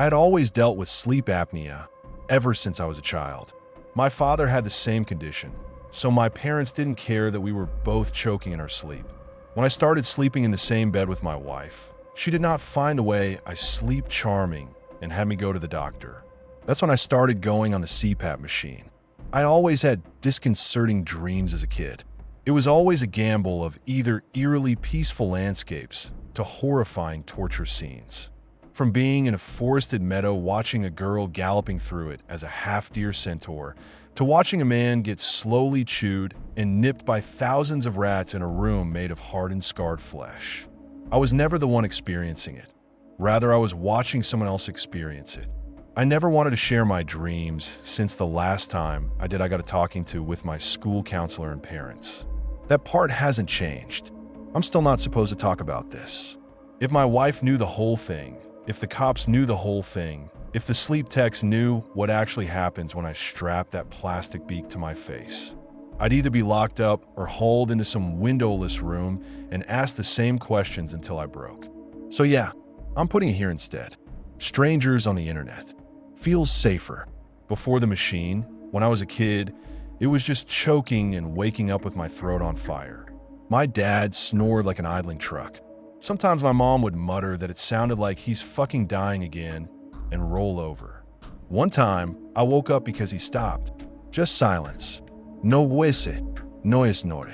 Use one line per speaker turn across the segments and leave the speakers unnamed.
I had always dealt with sleep apnea ever since I was a child. My father had the same condition, so my parents didn't care that we were both choking in our sleep. When I started sleeping in the same bed with my wife, she did not find a way I sleep charming and had me go to the doctor. That's when I started going on the CPAP machine. I always had disconcerting dreams as a kid. It was always a gamble of either eerily peaceful landscapes to horrifying torture scenes. From being in a forested meadow watching a girl galloping through it as a half-deer centaur, to watching a man get slowly chewed and nipped by thousands of rats in a room made of hardened, scarred flesh. I was never the one experiencing it. Rather, I was watching someone else experience it. I never wanted to share my dreams since the last time I got a talking to with my school counselor and parents. That part hasn't changed. I'm still not supposed to talk about this. If my wife knew the whole thing, if the cops knew the whole thing, if the sleep techs knew what actually happens when I strap that plastic beak to my face, I'd either be locked up or hauled into some windowless room and asked the same questions until I broke. So yeah, I'm putting it here instead. Strangers on the internet. Feels safer. Before the machine, when I was a kid, it was just choking and waking up with my throat on fire. My dad snored like an idling truck. Sometimes my mom would mutter that it sounded like he's fucking dying again and roll over. One time, I woke up because he stopped. Just silence. No huese, no es nore.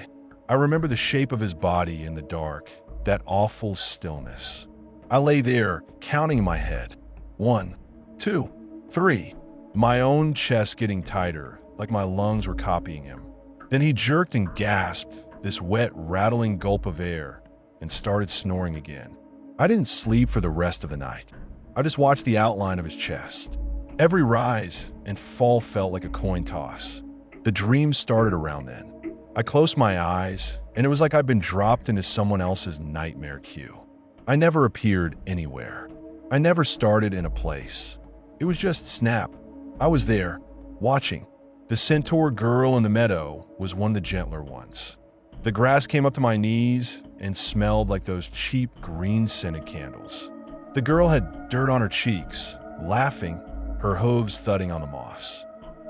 I remember the shape of his body in the dark, that awful stillness. I lay there, counting in my head. 1, 2, 3. My own chest getting tighter, like my lungs were copying him. Then he jerked and gasped, this wet, rattling gulp of air, and started snoring again. I didn't sleep for the rest of the night. I just watched the outline of his chest. Every rise and fall felt like a coin toss. The dream started around then. I closed my eyes, and it was like I'd been dropped into someone else's nightmare queue. I never appeared anywhere. I never started in a place. It was just snap. I was there, watching. The centaur girl in the meadow was one of the gentler ones. The grass came up to my knees and smelled like those cheap green scented candles. The girl had dirt on her cheeks, laughing, her hooves thudding on the moss.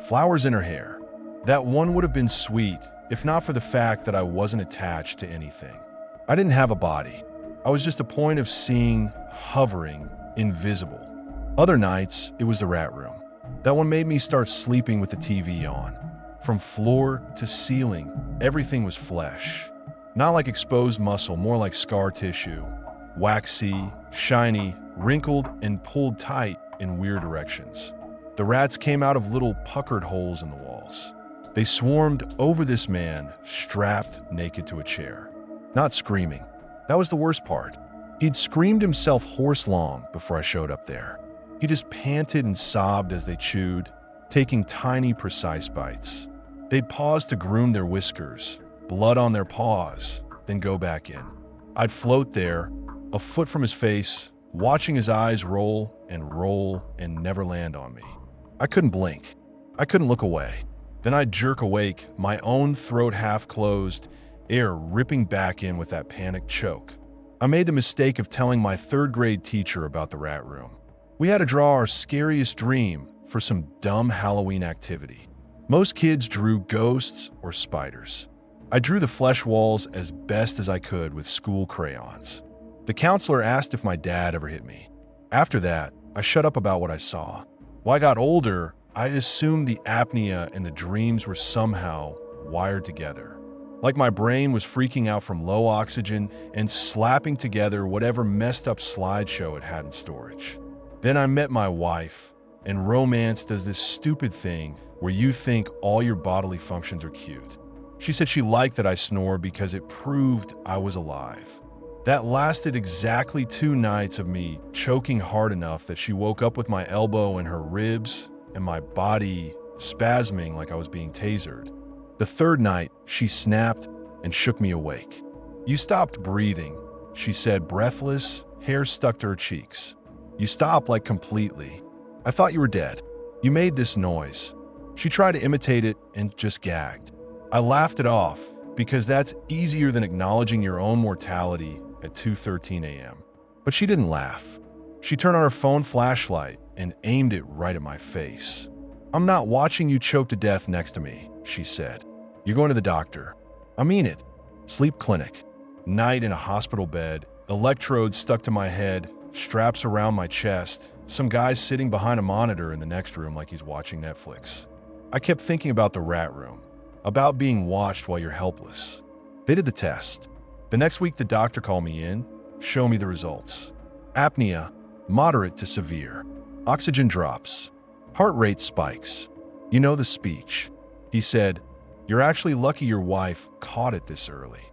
Flowers in her hair. That one would have been sweet if not for the fact that I wasn't attached to anything. I didn't have a body. I was just a point of seeing, hovering, invisible. Other nights, it was the rat room. That one made me start sleeping with the TV on. From floor to ceiling, everything was flesh. Not like exposed muscle, more like scar tissue. Waxy, shiny, wrinkled, and pulled tight in weird directions. The rats came out of little puckered holes in the walls. They swarmed over this man, strapped naked to a chair. Not screaming. That was the worst part. He'd screamed himself hoarse-long before I showed up there. He just panted and sobbed as they chewed, taking tiny, precise bites. They'd pause to groom their whiskers, blood on their paws, then go back in. I'd float there, a foot from his face, watching his eyes roll and never land on me. I couldn't blink. I couldn't look away. Then I'd jerk awake, my own throat half closed, air ripping back in with that panicked choke. I made the mistake of telling my third-grade teacher about the rat room. We had to draw our scariest dream for some dumb Halloween activity. Most kids drew ghosts or spiders. I drew the flesh walls as best as I could with school crayons. The counselor asked if my dad ever hit me. After that, I shut up about what I saw. When I got older, I assumed the apnea and the dreams were somehow wired together. Like my brain was freaking out from low oxygen and slapping together whatever messed up slideshow it had in storage. Then I met my wife, and romance does this stupid thing where you think all your bodily functions are cute. She said she liked that I snore because it proved I was alive. That lasted exactly 2 nights of me choking hard enough that she woke up with my elbow in her ribs and my body spasming like I was being tasered. The 3rd night, she snapped and shook me awake. "You stopped breathing," she said, breathless, hair stuck to her cheeks. "You stopped like completely. I thought you were dead. You made this noise." She tried to imitate it and just gagged. I laughed it off because that's easier than acknowledging your own mortality at 2:13 a.m. But she didn't laugh. She turned on her phone flashlight and aimed it right at my face. "I'm not watching you choke to death next to me," she said. "You're going to the doctor." "I mean it." Sleep clinic. Night in a hospital bed, electrodes stuck to my head, straps around my chest, some guy sitting behind a monitor in the next room like he's watching Netflix. I kept thinking about the rat room, about being watched while you're helpless. They did the test. The next week, the doctor called me in, show me the results. Apnea, moderate to severe. Oxygen drops. Heart rate spikes. You know the speech. He said, "You're actually lucky your wife caught it this early."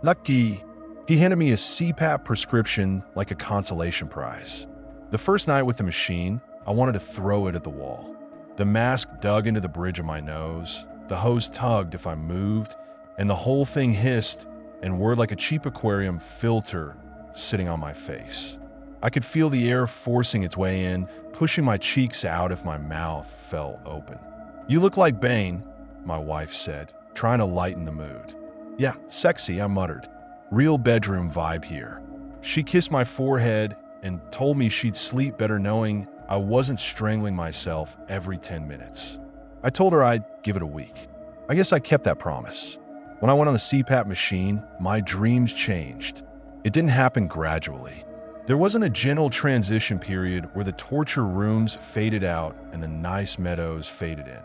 Lucky. He handed me a CPAP prescription like a consolation prize. The first night with the machine, I wanted to throw it at the wall. The mask dug into the bridge of my nose, the hose tugged if I moved, and the whole thing hissed and whirred like a cheap aquarium filter sitting on my face. I could feel the air forcing its way in, pushing my cheeks out if my mouth fell open. "You look like Bane," my wife said, trying to lighten the mood. "Yeah, sexy," I muttered. "Real bedroom vibe here." She kissed my forehead and told me she'd sleep better knowing I wasn't strangling myself every 10 minutes. I told her I'd give it a week. I guess I kept that promise. When I went on the CPAP machine, my dreams changed. It didn't happen gradually. There wasn't a gentle transition period where the torture rooms faded out and the nice meadows faded in.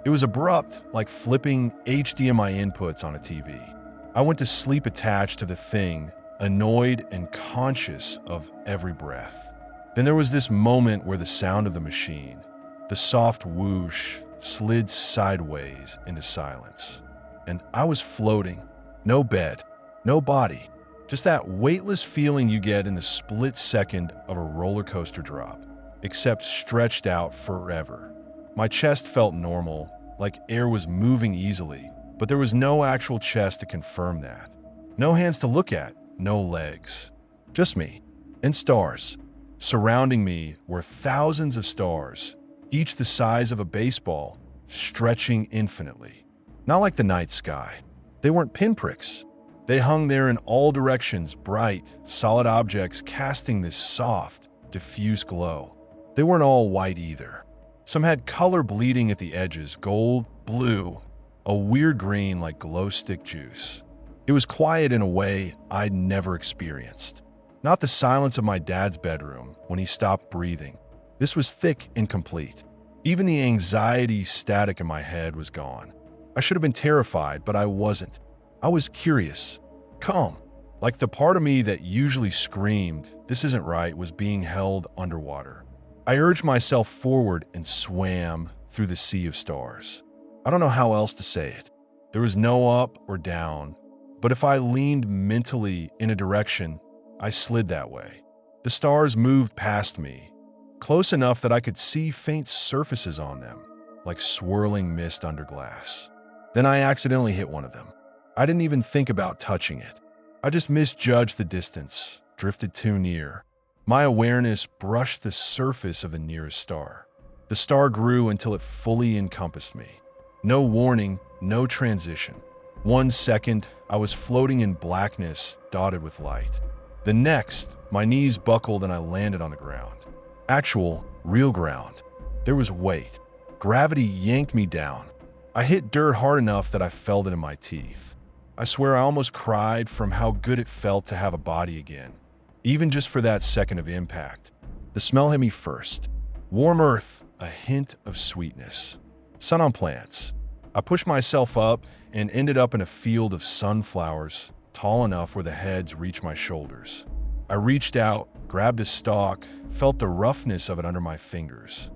It was abrupt, like flipping HDMI inputs on a TV. I went to sleep attached to the thing, annoyed and conscious of every breath. Then there was this moment where the sound of the machine, the soft whoosh, slid sideways into silence. And I was floating. No bed, no body, just that weightless feeling you get in the split second of a roller coaster drop, except stretched out forever. My chest felt normal, like air was moving easily, but there was no actual chest to confirm that. No hands to look at, no legs. Just me. And stars. Surrounding me were thousands of stars, each the size of a baseball, stretching infinitely. Not like the night sky. They weren't pinpricks. They hung there in all directions, bright, solid objects casting this soft, diffuse glow. They weren't all white either. Some had color bleeding at the edges, gold, blue, a weird green like glow stick juice. It was quiet in a way I'd never experienced. Not the silence of my dad's bedroom when he stopped breathing. This was thick and complete. Even the anxiety static in my head was gone. I should have been terrified, but I wasn't. I was curious, calm, like the part of me that usually screamed, "This isn't right," was being held underwater. I urged myself forward and swam through the sea of stars. I don't know how else to say it. There was no up or down, but if I leaned mentally in a direction, I slid that way. The stars moved past me, close enough that I could see faint surfaces on them, like swirling mist under glass. Then I accidentally hit one of them. I didn't even think about touching it. I just misjudged the distance, drifted too near. My awareness brushed the surface of the nearest star. The star grew until it fully encompassed me. No warning, no transition. 1 second, I was floating in blackness dotted with light. The next, my knees buckled and I landed on the ground. Actual, real ground. There was weight. Gravity yanked me down. I hit dirt hard enough that I felt it in my teeth. I swear I almost cried from how good it felt to have a body again, even just for that second of impact. The smell hit me first. Warm earth, a hint of sweetness. Sun on plants. I pushed myself up and ended up in a field of sunflowers, tall enough where the heads reached my shoulders. I reached out, grabbed a stalk, felt the roughness of it under my fingers.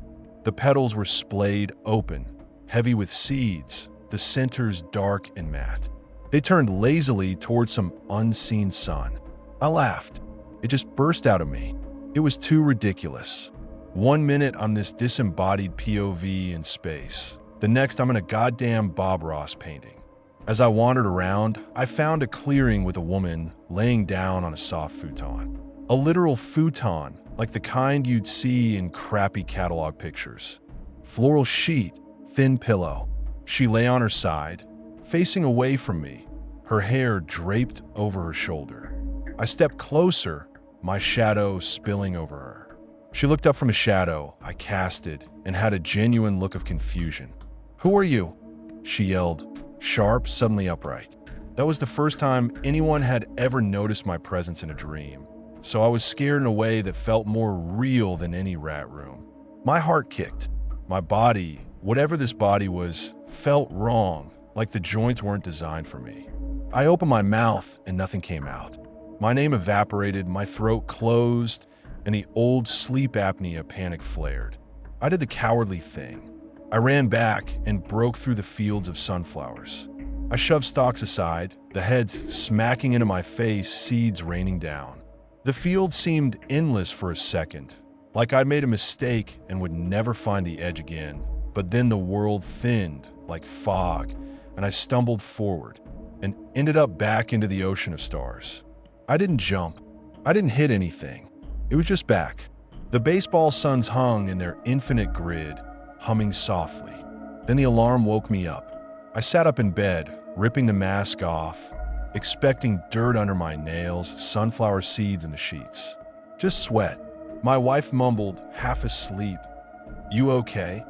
The petals were splayed open, heavy with seeds, the centers dark and matte. They turned lazily toward some unseen sun. I laughed. It just burst out of me. It was too ridiculous. 1 minute I'm this disembodied POV in space. The next I'm in a goddamn Bob Ross painting. As I wandered around, I found a clearing with a woman laying down on a soft futon. A literal futon, like the kind you'd see in crappy catalog pictures. Floral sheet, thin pillow. She lay on her side, facing away from me, her hair draped over her shoulder. I stepped closer, my shadow spilling over her. She looked up from a shadow I casted and had a genuine look of confusion. "Who are you?" she yelled, sharp, suddenly upright. That was the first time anyone had ever noticed my presence in a dream, so I was scared in a way that felt more real than any rat room. My heart kicked. My body, whatever this body was, felt wrong, like the joints weren't designed for me. I opened my mouth and nothing came out. My name evaporated, my throat closed, and the old sleep apnea panic flared. I did the cowardly thing. I ran back and broke through the fields of sunflowers. I shoved stalks aside, the heads smacking into my face, seeds raining down. The field seemed endless for a second, like I'd made a mistake and would never find the edge again. But then the world thinned like fog, and I stumbled forward and ended up back into the ocean of stars. I didn't jump. I didn't hit anything. It was just back. The baseball suns hung in their infinite grid, humming softly. Then the alarm woke me up. I sat up in bed, ripping the mask off, expecting dirt under my nails, sunflower seeds in the sheets. Just sweat. My wife mumbled, half asleep, "You okay?"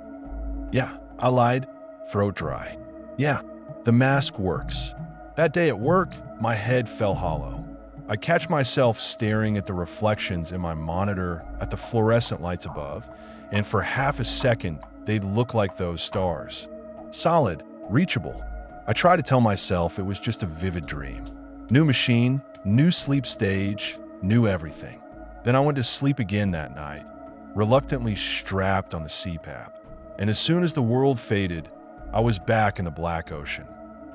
"Yeah," I lied, throat dry. "Yeah, the mask works." That day at work, my head fell hollow. I catch myself staring at the reflections in my monitor at the fluorescent lights above, and for half a second, they'd look like those stars. Solid, reachable. I try to tell myself it was just a vivid dream. New machine, new sleep stage, new everything. Then I went to sleep again that night, reluctantly strapped on the CPAP. And as soon as the world faded, I was back in the black ocean.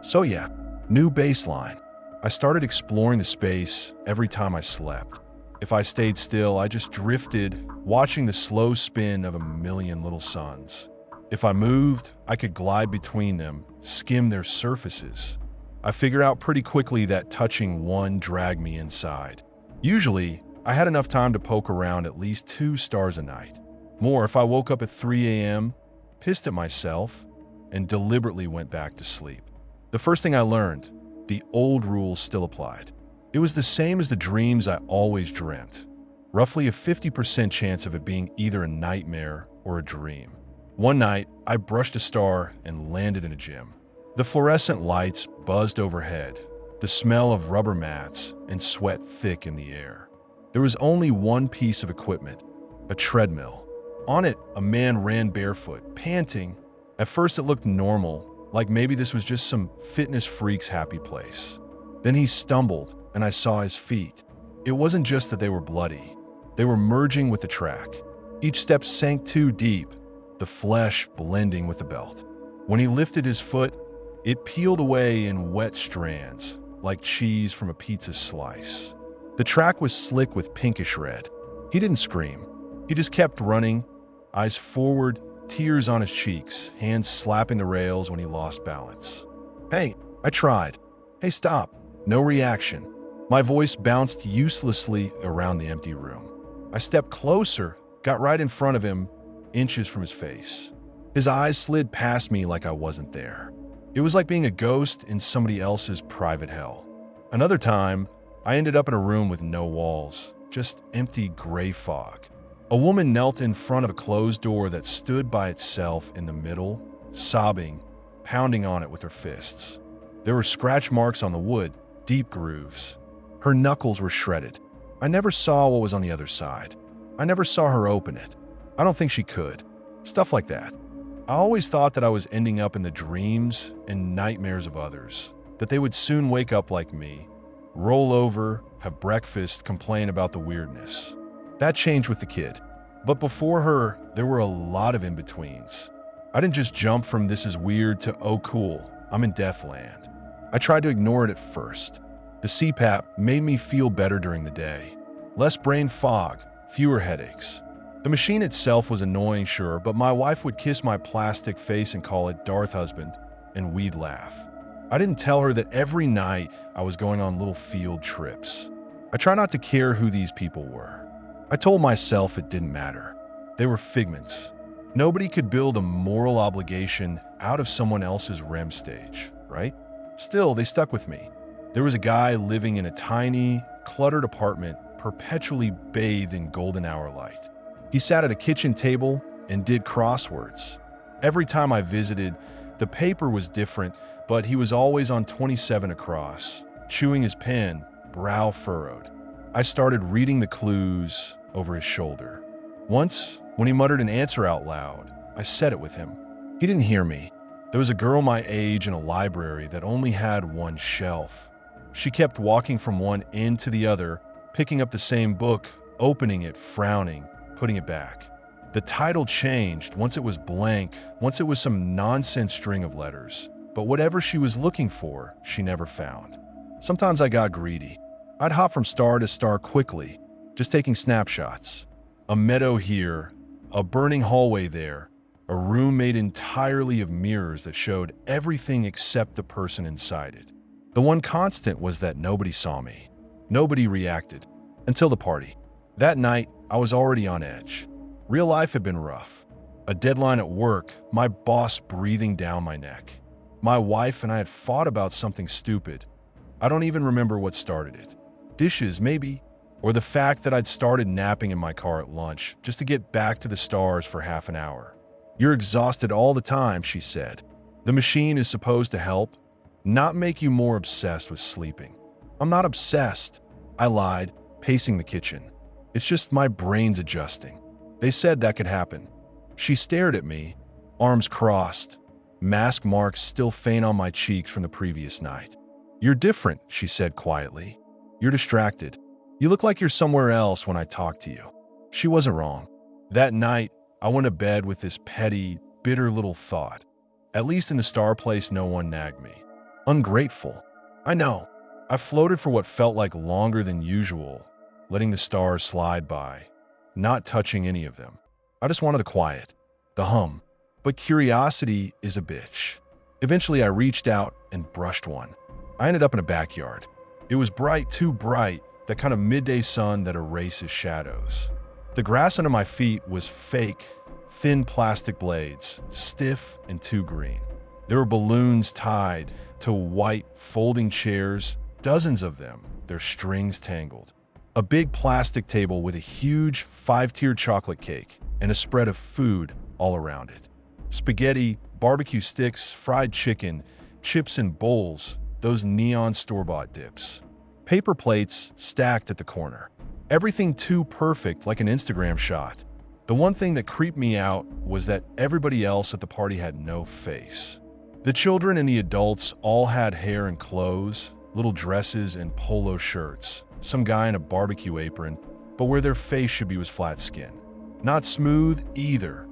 So yeah, new baseline. I started exploring the space every time I slept. If I stayed still, I just drifted, watching the slow spin of a million little suns. If I moved, I could glide between them, skim their surfaces. I figured out pretty quickly that touching one dragged me inside. Usually, I had enough time to poke around at least 2 stars a night. More if I woke up at 3 a.m., pissed at myself, and deliberately went back to sleep. The first thing I learned, the old rules still applied. It was the same as the dreams I always dreamt. Roughly a 50% chance of it being either a nightmare or a dream. One night, I brushed a star and landed in a gym. The fluorescent lights buzzed overhead, the smell of rubber mats and sweat thick in the air. There was only one piece of equipment, a treadmill. On it, a man ran barefoot, panting. At first it looked normal, like maybe this was just some fitness freak's happy place. Then he stumbled, and I saw his feet. It wasn't just that they were bloody. They were merging with the track. Each step sank too deep, the flesh blending with the belt. When he lifted his foot, it peeled away in wet strands, like cheese from a pizza slice. The track was slick with pinkish red. He didn't scream. He just kept running, eyes forward, tears on his cheeks, hands slapping the rails when he lost balance. "Hey," I tried. "Hey, stop." No reaction. My voice bounced uselessly around the empty room. I stepped closer, got right in front of him, inches from his face. His eyes slid past me like I wasn't there. It was like being a ghost in somebody else's private hell. Another time, I ended up in a room with no walls, just empty gray fog. A woman knelt in front of a closed door that stood by itself in the middle, sobbing, pounding on it with her fists. There were scratch marks on the wood, deep grooves. Her knuckles were shredded. I never saw what was on the other side. I never saw her open it. I don't think she could. Stuff like that. I always thought that I was ending up in the dreams and nightmares of others, that they would soon wake up like me, roll over, have breakfast, complain about the weirdness. That changed with the kid. But before her, there were a lot of in-betweens. I didn't just jump from "this is weird" to "oh cool, I'm in Deathland." I tried to ignore it at first. The CPAP made me feel better during the day. Less brain fog, fewer headaches. The machine itself was annoying, sure, but my wife would kiss my plastic face and call it Darth Husband, and we'd laugh. I didn't tell her that every night I was going on little field trips. I try not to care who these people were. I told myself it didn't matter. They were figments. Nobody could build a moral obligation out of someone else's REM stage, right? Still, they stuck with me. There was a guy living in a tiny, cluttered apartment, perpetually bathed in golden hour light. He sat at a kitchen table and did crosswords. Every time I visited, the paper was different, but he was always on 27 across, chewing his pen, brow furrowed. I started reading the clues over his shoulder. Once, when he muttered an answer out loud, I said it with him. He didn't hear me. There was a girl my age in a library that only had one shelf. She kept walking from one end to the other, picking up the same book, opening it, frowning, putting it back. The title changed. Once it was blank, once it was some nonsense string of letters. But whatever she was looking for, she never found. Sometimes I got greedy. I'd hop from star to star quickly, just taking snapshots. A meadow here, a burning hallway there, a room made entirely of mirrors that showed everything except the person inside it. The one constant was that nobody saw me. Nobody reacted. Until the party. That night, I was already on edge. Real life had been rough. A deadline at work, my boss breathing down my neck. My wife and I had fought about something stupid. I don't even remember what started it. Dishes, maybe, or the fact that I'd started napping in my car at lunch just to get back to the stars for half an hour. You're exhausted all the time, she said. The machine is supposed to help, not make you more obsessed with sleeping. I'm not obsessed, I lied, pacing the kitchen. It's just my brain's adjusting. They said that could happen. She stared at me, arms crossed, mask marks still faint on my cheeks from the previous night. You're different, she said quietly. You're distracted. You look like you're somewhere else when I talk to you. She wasn't wrong. That night, I went to bed with this petty, bitter little thought. At least in the star place, no one nagged me. Ungrateful. I know. I floated for what felt like longer than usual, letting the stars slide by, not touching any of them. I just wanted the quiet, the hum. But curiosity is a bitch. Eventually, I reached out and brushed one. I ended up in a backyard. It was bright, too bright, that kind of midday sun that erases shadows. The grass under my feet was fake, thin plastic blades, stiff and too green. There were balloons tied to white folding chairs, dozens of them, their strings tangled. A big plastic table with a huge 5-tier chocolate cake and a spread of food all around it. Spaghetti, barbecue sticks, fried chicken, chips in bowls, those neon store-bought dips. Paper plates stacked at the corner. Everything too perfect, like an Instagram shot. The one thing that creeped me out was that everybody else at the party had no face. The children and the adults all had hair and clothes, little dresses and polo shirts, some guy in a barbecue apron, but where their face should be was flat skin. Not smooth either.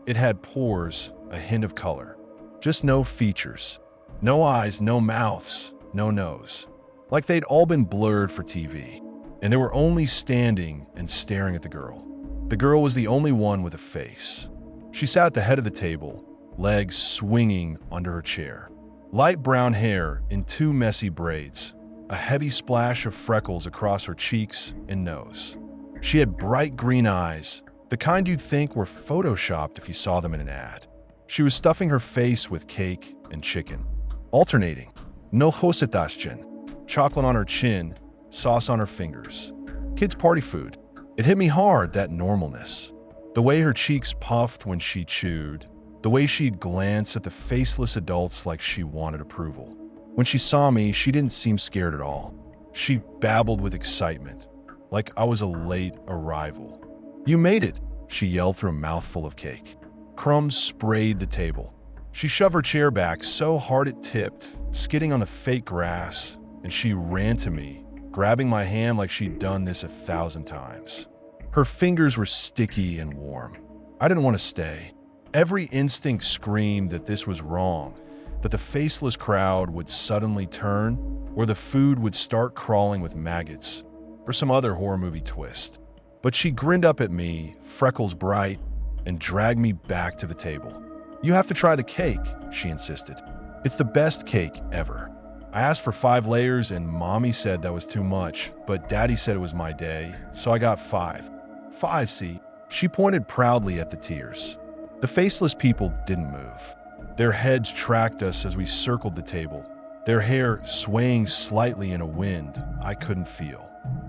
It had pores, a hint of color. Just no features. No eyes, no mouths, no nose. Like they'd all been blurred for TV. And they were only standing and staring at the girl. The girl was the only one with a face. She sat at the head of the table, legs swinging under her chair. Light brown hair in 2 messy braids, a heavy splash of freckles across her cheeks and nose. She had bright green eyes, the kind you'd think were photoshopped if you saw them in an ad. She was stuffing her face with cake and chicken, alternating. No hosetasjen, chocolate on her chin, sauce on her fingers. Kids' party food. It hit me hard, that normalness. The way her cheeks puffed when she chewed. The way she'd glance at the faceless adults like she wanted approval. When she saw me, she didn't seem scared at all. She babbled with excitement, like I was a late arrival. You made it, she yelled through a mouthful of cake. Crumbs sprayed the table. She shoved her chair back so hard it tipped, skidding on the fake grass, and she ran to me, grabbing my hand like she'd done this 1,000 times. Her fingers were sticky and warm. I didn't want to stay. Every instinct screamed that this was wrong, that the faceless crowd would suddenly turn, or the food would start crawling with maggots, or some other horror movie twist. But she grinned up at me, freckles bright, and dragged me back to the table. You have to try the cake, she insisted. It's the best cake ever. I asked for 5 layers and Mommy said that was too much, but Daddy said it was my day, so I got 5. 5, see? She pointed proudly at the tears. The faceless people didn't move. Their heads tracked us as we circled the table, their hair swaying slightly in a wind I couldn't feel.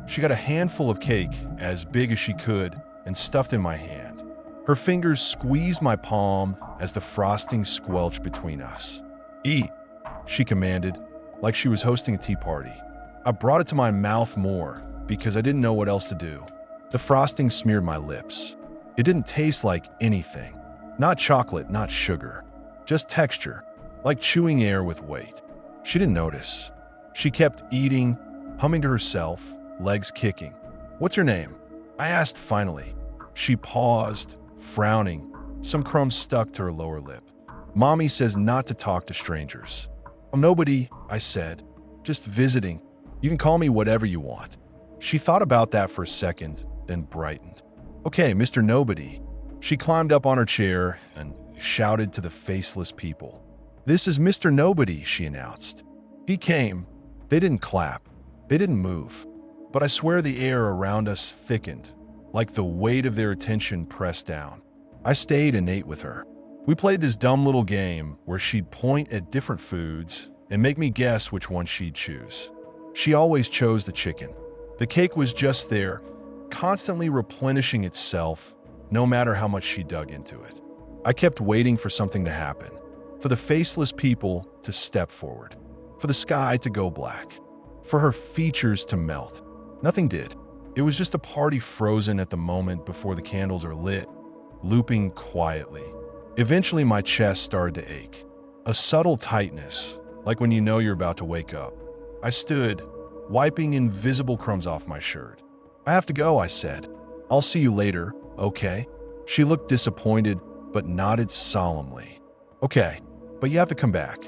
She got a handful of cake, as big as she could, and stuffed in my hand. Her fingers squeezed my palm as the frosting squelched between us. "Eat," she commanded, like she was hosting a tea party. I brought it to my mouth more because I didn't know what else to do. The frosting smeared my lips. It didn't taste like anything. Not chocolate, not sugar. Just texture, like chewing air with weight. She didn't notice. She kept eating, humming to herself, legs kicking. "What's your name?" I asked finally. She paused, frowning. Some crumbs stuck to her lower lip. "Mommy says not to talk to strangers." "I'm nobody," I said. "Just visiting. You can call me whatever you want." She thought about that for a second, then brightened. "Okay, Mr. Nobody." She climbed up on her chair and shouted to the faceless people. "This is Mr. Nobody," she announced. He came. They didn't clap. They didn't move. But I swear the air around us thickened, like the weight of their attention pressed down. I stayed and ate with her. We played this dumb little game where she'd point at different foods and make me guess which one she'd choose. She always chose the chicken. The cake was just there, constantly replenishing itself, no matter how much she dug into it. I kept waiting for something to happen, for the faceless people to step forward, for the sky to go black, for her features to melt. Nothing did. It was just a party frozen at the moment before the candles are lit, looping quietly. Eventually, my chest started to ache. A subtle tightness, like when you know you're about to wake up. I stood, wiping invisible crumbs off my shirt. "I have to go," I said. "I'll see you later, okay?" She looked disappointed, but nodded solemnly. "Okay, but you have to come back.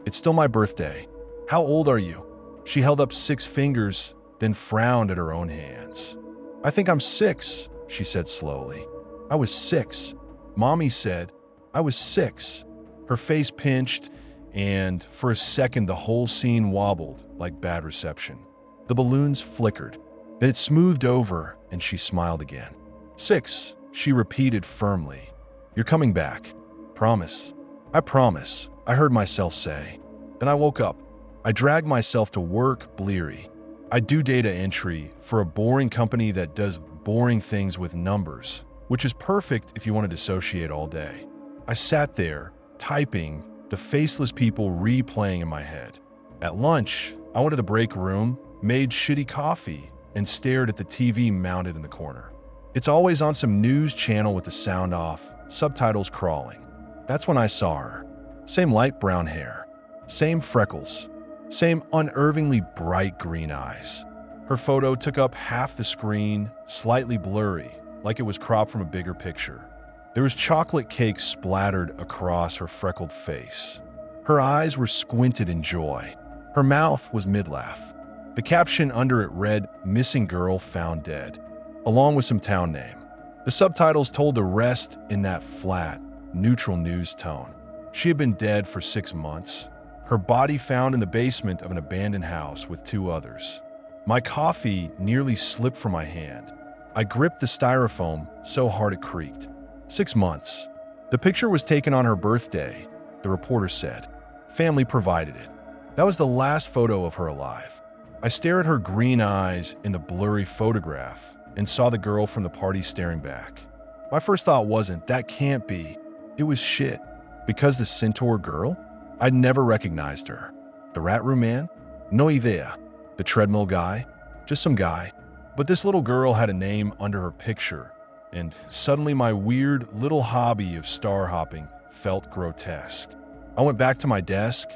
It's still my birthday. How old are you?" She held up 6 fingers, then frowned at her own hands. "I think I'm 6, she said slowly. "I was 6. Mommy said I was 6. Her face pinched, and for a second the whole scene wobbled like bad reception. The balloons flickered. Then it smoothed over, and she smiled again. 6, she repeated firmly. "You're coming back. Promise." "I promise," I heard myself say. Then I woke up. I dragged myself to work, bleary. I do data entry for a boring company that does boring things with numbers, which is perfect if you want to dissociate all day. I sat there, typing, the faceless people replaying in my head. At lunch, I went to the break room, made shitty coffee, and stared at the TV mounted in the corner. It's always on some news channel with the sound off, subtitles crawling. That's when I saw her. Same light brown hair, same freckles, same unervingly bright green eyes. Her photo took up half the screen, slightly blurry, like it was cropped from a bigger picture. There was chocolate cake splattered across her freckled face. Her eyes were squinted in joy. Her mouth was mid-laugh. The caption under it read, "Missing girl found dead," along with some town name. The subtitles told the rest in that flat, neutral news tone. She had been dead for 6 months. Her body found in the basement of an abandoned house with 2 others. My coffee nearly slipped from my hand. I gripped the styrofoam so hard it creaked. 6 months. The picture was taken on her birthday, the reporter said. Family provided it. That was the last photo of her alive. I stared at her green eyes in the blurry photograph and saw the girl from the party staring back. My first thought wasn't, that can't be. It was shit. Because the centaur girl? I'd never recognized her. The rat room man? No idea. The treadmill guy? Just some guy. But this little girl had a name under her picture, and suddenly my weird little hobby of star hopping felt grotesque. I went back to my desk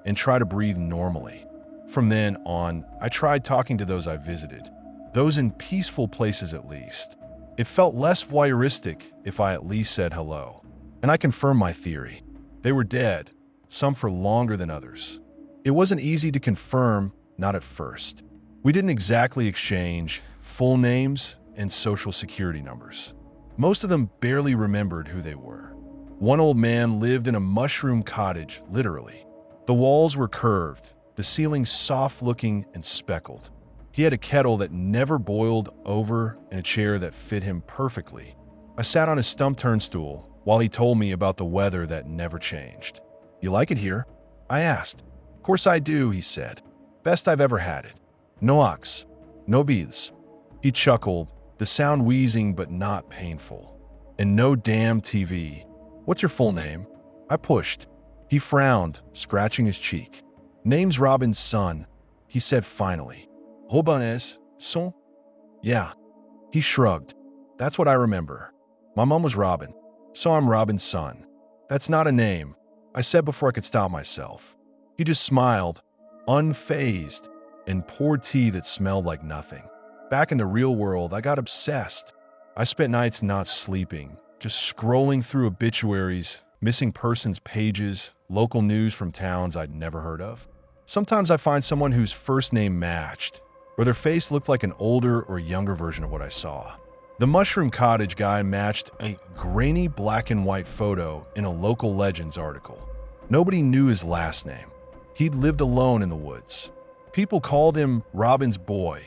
and tried to breathe normally. From then on, I tried talking to those I visited, those in peaceful places at least. It felt less voyeuristic if I at least said hello. And I confirmed my theory. They were dead, some for longer than others. It wasn't easy to confirm, not at first. We didn't exactly exchange full names and social security numbers. Most of them barely remembered who they were. One old man lived in a mushroom cottage, literally. The walls were curved, the ceiling soft-looking and speckled. He had a kettle that never boiled over and a chair that fit him perfectly. I sat on his stump turnstool while he told me about the weather that never changed. "You like it here?" I asked. "Of course I do," he said. "Best I've ever had it. No ox, no bees." He chuckled, the sound wheezing but not painful. and no damn TV. What's your full name? I pushed. He frowned, scratching his cheek. Name's Robin's son, he said finally. Robin's son? Yeah. He shrugged. That's what I remember. My mom was Robin, so I'm Robin's son. That's not a name, I said before I could stop myself. He just smiled, unfazed, and poured tea that smelled like nothing. Back in the real world, I got obsessed. I spent nights not sleeping, just scrolling through obituaries, missing persons pages, local news from towns I'd never heard of. Sometimes I find someone whose first name matched, or their face looked like an older or younger version of what I saw. The Mushroom Cottage guy matched a grainy black and white photo in a local Legends article. Nobody knew his last name. He'd lived alone in the woods. People called him Robin's boy,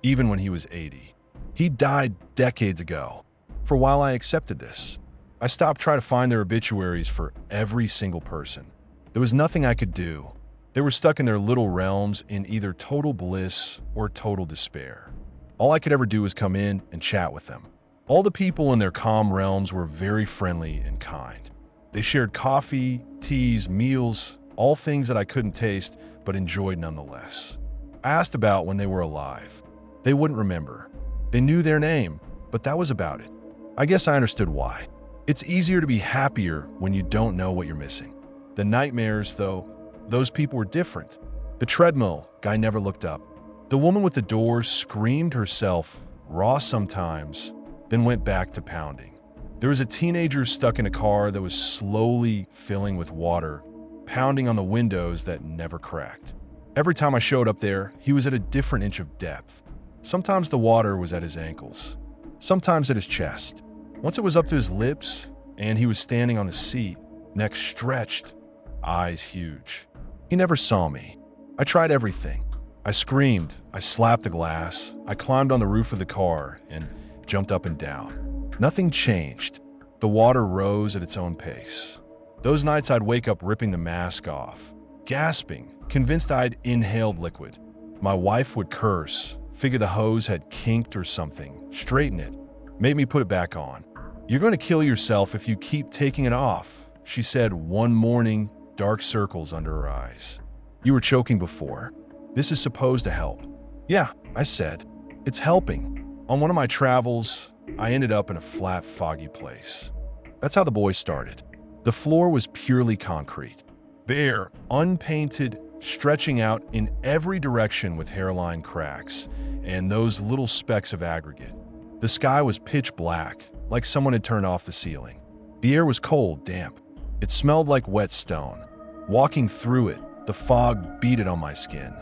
even when he was 80. He died decades ago. For a while I accepted this. I stopped trying to find their obituaries for every single person. There was nothing I could do. They were stuck in their little realms in either total bliss or total despair. All I could ever do was come in and chat with them. All the people in their calm realms were very friendly and kind. They shared coffee, teas, meals, all things that I couldn't taste but enjoyed nonetheless. I asked about when they were alive. They wouldn't remember. They knew their name, but that was about it. I guess I understood why. It's easier to be happier when you don't know what you're missing. The nightmares, though, those people were different. The treadmill guy never looked up. The woman with the doors screamed herself, raw sometimes, then went back to pounding. There was a teenager stuck in a car that was slowly filling with water, pounding on the windows that never cracked. Every time I showed up there, he was at a different inch of depth. Sometimes the water was at his ankles, sometimes at his chest. Once it was up to his lips, and he was standing on the seat, neck stretched, eyes huge. He never saw me. I tried everything. I screamed, I slapped the glass, I climbed on the roof of the car and jumped up and down. Nothing changed. The water rose at its own pace. Those nights I'd wake up ripping the mask off, gasping, convinced I'd inhaled liquid. My wife would curse, figure the hose had kinked or something, straighten it, made me put it back on. You're going to kill yourself if you keep taking it off, she said one morning, dark circles under her eyes. You were choking before. This is supposed to help. Yeah, I said. It's helping. On one of my travels, I ended up in a flat, foggy place. That's how the boy started. The floor was purely concrete. Bare, unpainted, stretching out in every direction with hairline cracks and those little specks of aggregate. The sky was pitch black, like someone had turned off the ceiling. The air was cold, damp. It smelled like wet stone. Walking through it, the fog beat it on my skin.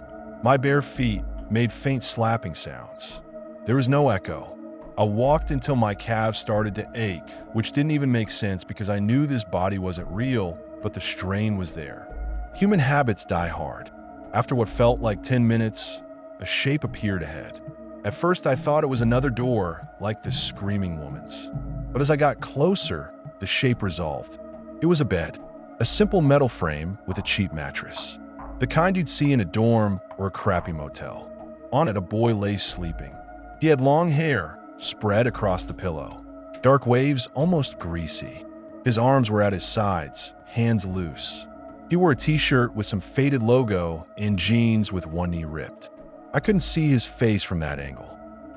My bare feet made faint slapping sounds. There was no echo. I walked until my calves started to ache, which didn't even make sense because I knew this body wasn't real, but the strain was there. Human habits die hard. After what felt like 10 minutes, a shape appeared ahead. At first, I thought it was another door, like the screaming woman's. But as I got closer, the shape resolved. It was a bed, a simple metal frame with a cheap mattress. The kind you'd see in a dorm or a crappy motel. On it, a boy lay sleeping. He had long hair, spread across the pillow. Dark waves, almost greasy. His arms were at his sides, hands loose. He wore a t-shirt with some faded logo and jeans with one knee ripped. I couldn't see his face from that angle.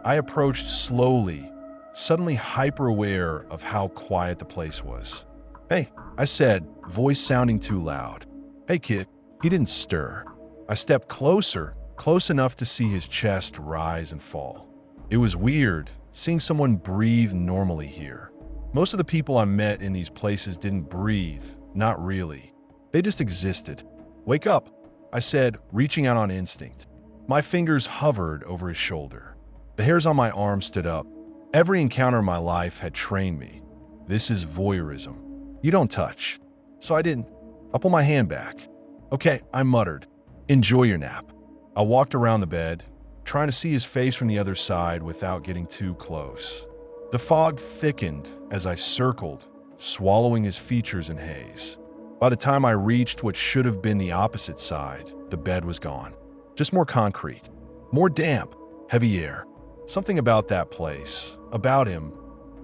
I approached slowly, suddenly hyper-aware of how quiet the place was. "Hey," I said, voice sounding too loud. "Hey, kid." He didn't stir. I stepped closer, close enough to see his chest rise and fall. It was weird, seeing someone breathe normally here. Most of the people I met in these places didn't breathe, not really. They just existed. "Wake up," I said, reaching out on instinct. My fingers hovered over his shoulder. The hairs on my arm stood up. Every encounter in my life had trained me. This is voyeurism. You don't touch. So I didn't. I pulled my hand back. "Okay," I muttered. "Enjoy your nap." I walked around the bed, trying to see his face from the other side without getting too close. The fog thickened as I circled, swallowing his features in haze. By the time I reached what should have been the opposite side, the bed was gone. Just more concrete, more damp, heavy air. Something about that place, about him,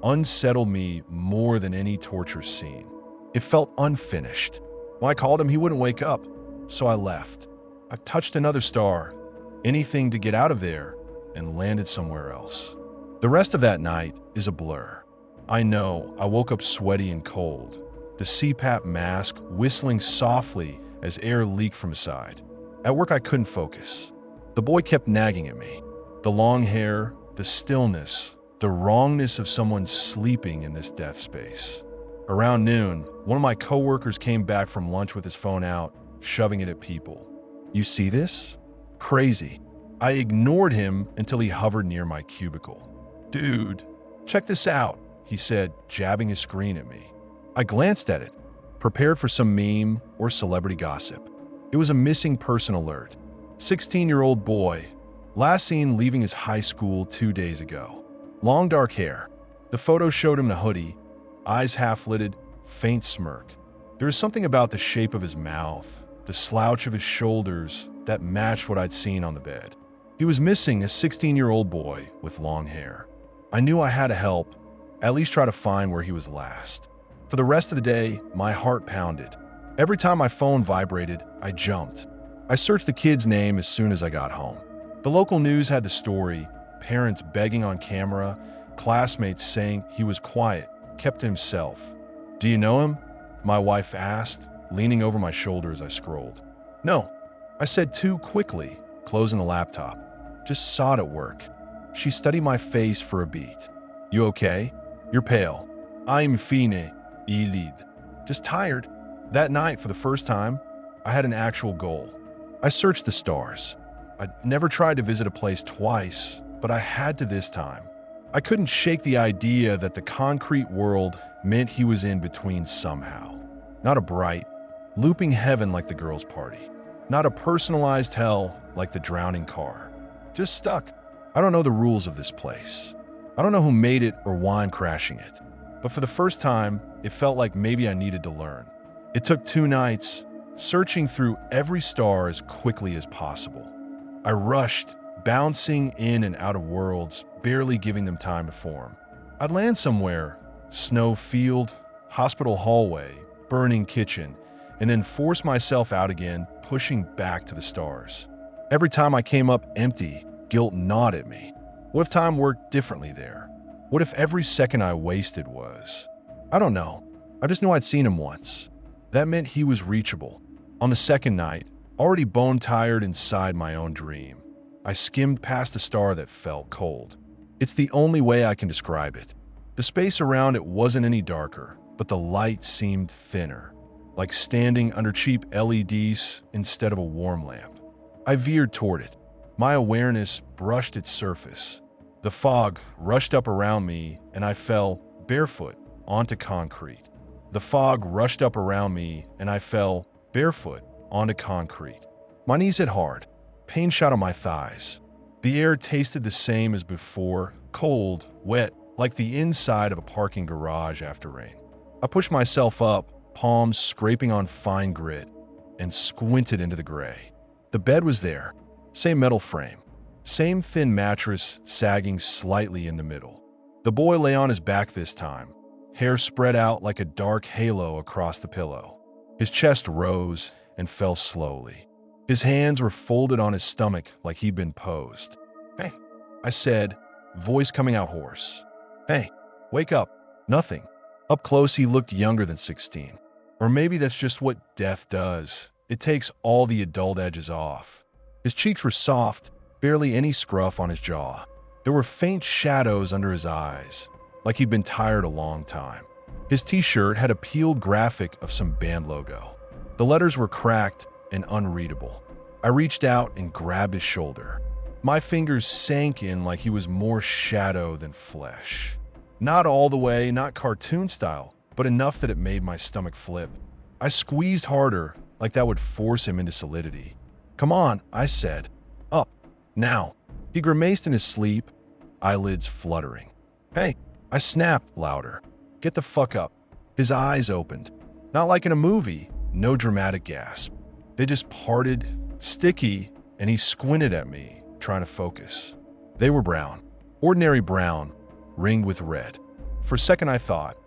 unsettled me more than any torture scene. It felt unfinished. When I called him, he wouldn't wake up, so I left. I touched another star, anything to get out of there, and landed somewhere else. The rest of that night is a blur. I know I woke up sweaty and cold, the CPAP mask whistling softly as air leaked from his side. At work, I couldn't focus. The boy kept nagging at me. The long hair, the stillness, the wrongness of someone sleeping in this death space. Around noon, one of my coworkers came back from lunch with his phone out, shoving it at people. "You see this? Crazy." I ignored him until he hovered near my cubicle. "Dude, check this out," he said, jabbing his screen at me. I glanced at it, prepared for some meme or celebrity gossip. It was a missing person alert. 16-year-old boy, last seen leaving his high school 2 days ago. Long dark hair. The photo showed him in a hoodie, eyes half-lidded, faint smirk. There was something about the shape of his mouth, the slouch of his shoulders, that matched what I'd seen on the bed. He was missing a 16-year-old boy with long hair. I knew I had to help, at least try to find where he was last. For the rest of the day, my heart pounded. Every time my phone vibrated, I jumped. I searched the kid's name as soon as I got home. The local news had the story, parents begging on camera, classmates saying he was quiet, kept to himself. "Do you know him?" my wife asked, leaning over my shoulder as I scrolled. "No," I said too quickly, closing the laptop. "Just saw it at work." She studied my face for a beat. "You okay? You're pale." "I'm fine, Elid." "Just tired." That night, for the first time, I had an actual goal. I searched the stars. I'd never tried to visit a place twice, but I had to this time. I couldn't shake the idea that the concrete world meant he was in between somehow. Not a bright, looping heaven like the girls' party. Not a personalized hell like the drowning car. Just stuck. I don't know the rules of this place. I don't know who made it or why I'm crashing it. But for the first time, it felt like maybe I needed to learn. It took 2 nights, searching through every star as quickly as possible. I rushed, bouncing in and out of worlds, barely giving them time to form. I'd land somewhere, snow field, hospital hallway, burning kitchen, and then force myself out again, pushing back to the stars. Every time I came up empty, guilt gnawed at me. What if time worked differently there? What if every second I wasted was? I don't know. I just knew I'd seen him once. That meant he was reachable. On the second night, already bone-tired inside my own dream, I skimmed past a star that felt cold. It's the only way I can describe it. The space around it wasn't any darker, but the light seemed thinner, like standing under cheap LEDs instead of a warm lamp. I veered toward it. My awareness brushed its surface. The fog rushed up around me, and I fell, barefoot, onto concrete. The fog rushed up around me, and I fell, barefoot, onto concrete. My knees hit hard. Pain shot on my thighs. The air tasted the same as before, cold, wet, like the inside of a parking garage after rain. I pushed myself up, palms scraping on fine grit, and squinted into the gray. The bed was there, same metal frame, same thin mattress sagging slightly in the middle. The boy lay on his back this time, hair spread out like a dark halo across the pillow. His chest rose and fell slowly. His hands were folded on his stomach like he'd been posed. "Hey," I said, voice coming out hoarse. "Hey, wake up." Nothing. Up close, he looked younger than 16. Or maybe that's just what death does. It takes all the adult edges off. His cheeks were soft, barely any scruff on his jaw. There were faint shadows under his eyes, like he'd been tired a long time. His t-shirt had a peeled graphic of some band logo. The letters were cracked and unreadable. I reached out and grabbed his shoulder. My fingers sank in like he was more shadow than flesh. Not all the way, not cartoon style, but enough that it made my stomach flip. I squeezed harder, like that would force him into solidity. "Come on," I said. "Up. Now." He grimaced in his sleep, eyelids fluttering. "Hey," I snapped louder. "Get the fuck up." His eyes opened. Not like in a movie, no dramatic gasp. They just parted, sticky, and he squinted at me, trying to focus. They were brown. Ordinary brown, ringed with red. For a second I thought,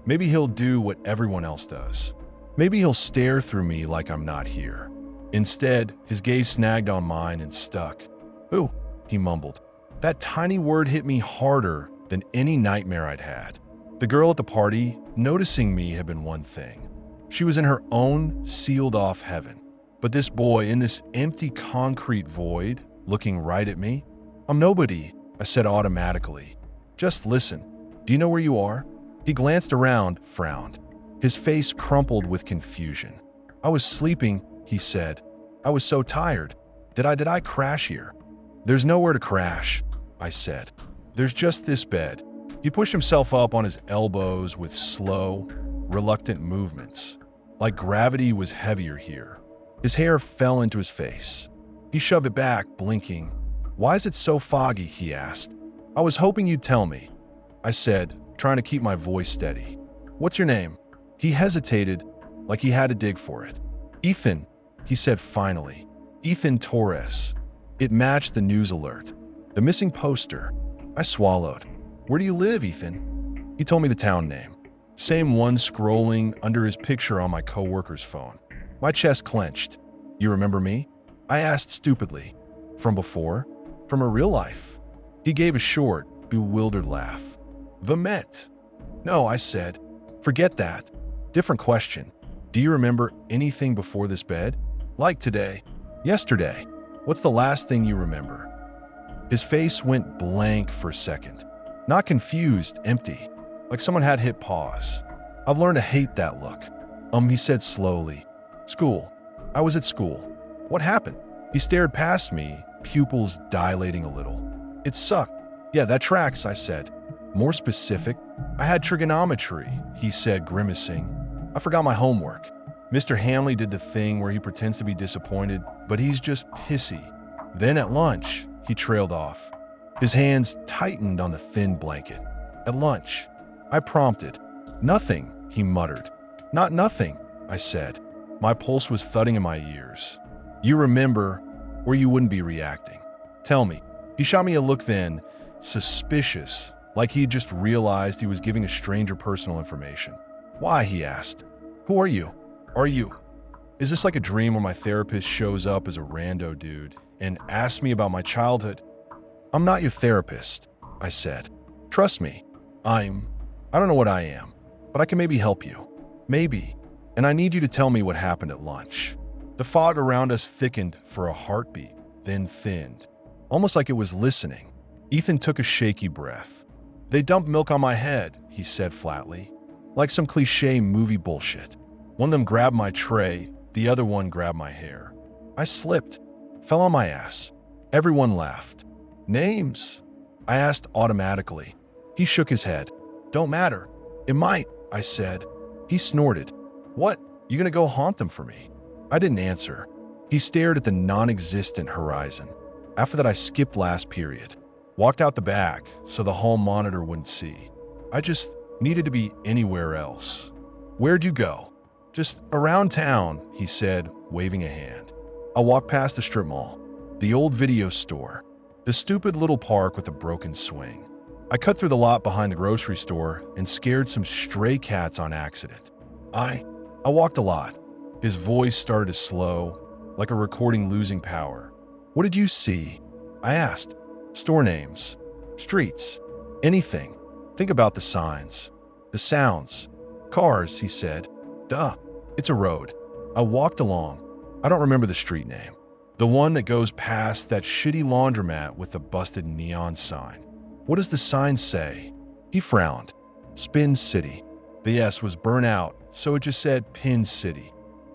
maybe he'll do what everyone else does. Maybe he'll stare through me like I'm not here. Instead, his gaze snagged on mine and stuck. "Ooh," he mumbled. That tiny word hit me harder than any nightmare I'd had. The girl at the party, noticing me, had been one thing. She was in her own sealed-off heaven. But this boy in this empty concrete void, looking right at me? "I'm nobody," I said automatically. "Just listen. Do you know where you are?" He glanced around, frowned. His face crumpled with confusion. "I was sleeping," he said. "I was so tired. Did I crash here?" "There's nowhere to crash," I said. "There's just this bed." He pushed himself up on his elbows with slow, reluctant movements, like gravity was heavier here. His hair fell into his face. He shoved it back, blinking. "Why is it so foggy?" he asked. "I was hoping you'd tell me," I said, trying to keep my voice steady. "What's your name?" He hesitated, like he had to dig for it. "Ethan," he said finally. "Ethan Torres." It matched the news alert. The missing poster. I swallowed. "Where do you live, Ethan?" He told me the town name. Same one scrolling under his picture on my coworker's phone. My chest clenched. "You remember me?" I asked stupidly. "From before? From a real life?" He gave a short, bewildered laugh. "The Met." "No," I said. "Forget that. Different question. Do you remember anything before this bed? Like today? Yesterday? What's the last thing you remember?" His face went blank for a second. Not confused, empty. Like someone had hit pause. "I've learned to hate that look." He said slowly. "School. I was at school." "What happened?" He stared past me, pupils dilating a little. "It sucked." "Yeah, that tracks," I said. "More specific?" "I had trigonometry," he said, grimacing. "I forgot my homework." Mr. Hanley did the thing where he pretends to be disappointed, but he's just pissy. Then at lunch, he trailed off. His hands tightened on the thin blanket. "At lunch." I prompted. "Nothing," he muttered. "Not nothing," I said. My pulse was thudding in my ears. "You remember, or you wouldn't be reacting. Tell me." He shot me a look then, suspicious, like he'd just realized he was giving a stranger personal information. "Why?" he asked. "Who are you? Are you? Is this like a dream where my therapist shows up as a rando dude and asks me about my childhood?" "I'm not your therapist," I said. "Trust me. I don't know what I am, but I can maybe help you. Maybe. And I need you to tell me what happened at lunch." The fog around us thickened for a heartbeat, then thinned, almost like it was listening. Ethan took a shaky breath. "They dumped milk on my head," he said flatly, like some cliche movie bullshit. One of them grabbed my tray, the other one grabbed my hair. I slipped, fell on my ass. Everyone laughed. "Names?" I asked automatically. He shook his head. "Don't matter." "It might," I said. He snorted. "What? You gonna go haunt them for me?" I didn't answer. He stared at the non-existent horizon. After that, I skipped last period. Walked out the back so the hall monitor wouldn't see. I just needed to be anywhere else. "Where'd you go?" "Just around town," he said, waving a hand. I walked past the strip mall, the old video store, the stupid little park with a broken swing. I cut through the lot behind the grocery store and scared some stray cats on accident. I walked a lot. His voice started to slow, like a recording losing power. "What did you see?" I asked. "Store names, streets, anything. Think about the signs, the sounds. Cars," he said. "Duh, it's a road." I walked along. I don't remember the street name. The one that goes past that shitty laundromat with the busted neon sign. "What does the sign say?" He frowned. "Spin City." The S was burnt out, so it just said Pin City.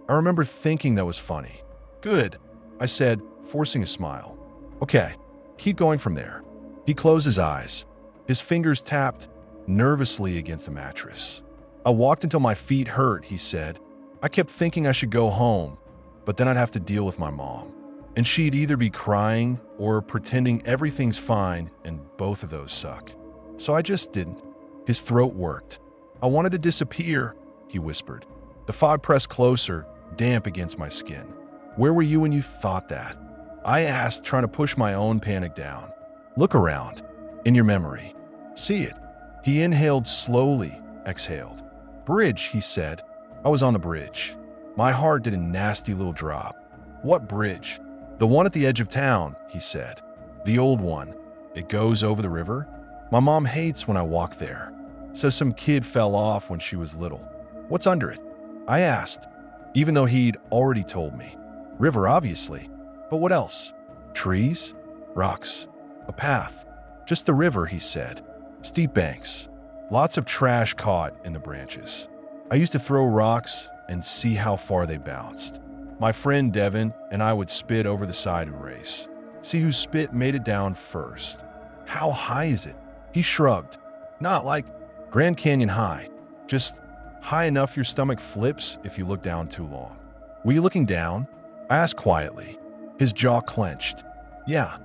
I remember thinking that was funny. "Good," I said, forcing a smile. "Okay, keep going from there." He closed his eyes. His fingers tapped nervously against the mattress. "I walked until my feet hurt," he said. "I kept thinking I should go home, but then I'd have to deal with my mom. And she'd either be crying or pretending everything's fine, and both of those suck. So I just didn't." His throat worked. "I wanted to disappear," he whispered. The fog pressed closer, damp against my skin. "Where were you when you thought that?" I asked, trying to push my own panic down. "Look around. In your memory. See it." He inhaled slowly, exhaled. Bridge, he said. I was on the bridge. My heart did a nasty little drop. What bridge? The one at the edge of town, he said. The old one. It goes over the river? My mom hates when I walk there. Says some kid fell off when she was little. What's under it? I asked, even though he'd already told me. River, obviously. But what else? Trees? Rocks? A path? Just the river, he said. Steep banks. Lots of trash caught in the branches. I used to throw rocks and see how far they bounced. My friend Devin and I would spit over the side and race. See whose spit made it down first. How high is it? He shrugged. Not like Grand Canyon high. Just high enough your stomach flips if you look down too long. Were you looking down? I asked quietly. His jaw clenched. Yeah.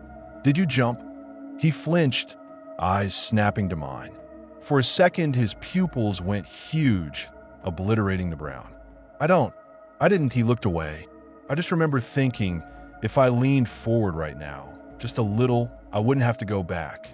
Did you jump? He flinched, eyes snapping to mine. For a second, his pupils went huge, obliterating the brown. I didn't, he looked away. I just remember thinking, if I leaned forward right now, just a little, I wouldn't have to go back.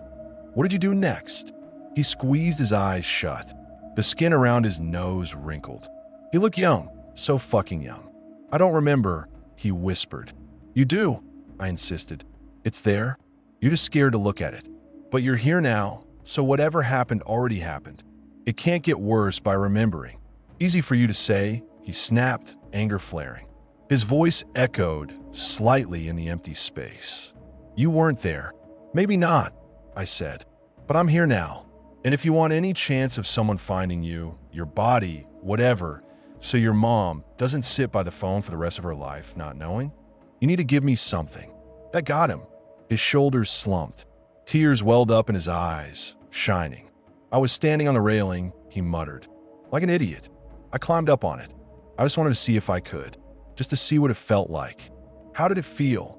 What did you do next? He squeezed his eyes shut. The skin around his nose wrinkled. He looked young, so fucking young. I don't remember, he whispered. You do, I insisted. It's there. You're just scared to look at it. But you're here now, so whatever happened already happened. It can't get worse by remembering. Easy for you to say, he snapped, anger flaring. His voice echoed slightly in the empty space. You weren't there. Maybe not, I said. But I'm here now. And if you want any chance of someone finding you, your body, whatever, so your mom doesn't sit by the phone for the rest of her life not knowing, you need to give me something. That got him. His shoulders slumped. Tears welled up in his eyes, shining. I was standing on the railing, he muttered. Like an idiot. I climbed up on it. I just wanted to see if I could. Just to see what it felt like. How did it feel?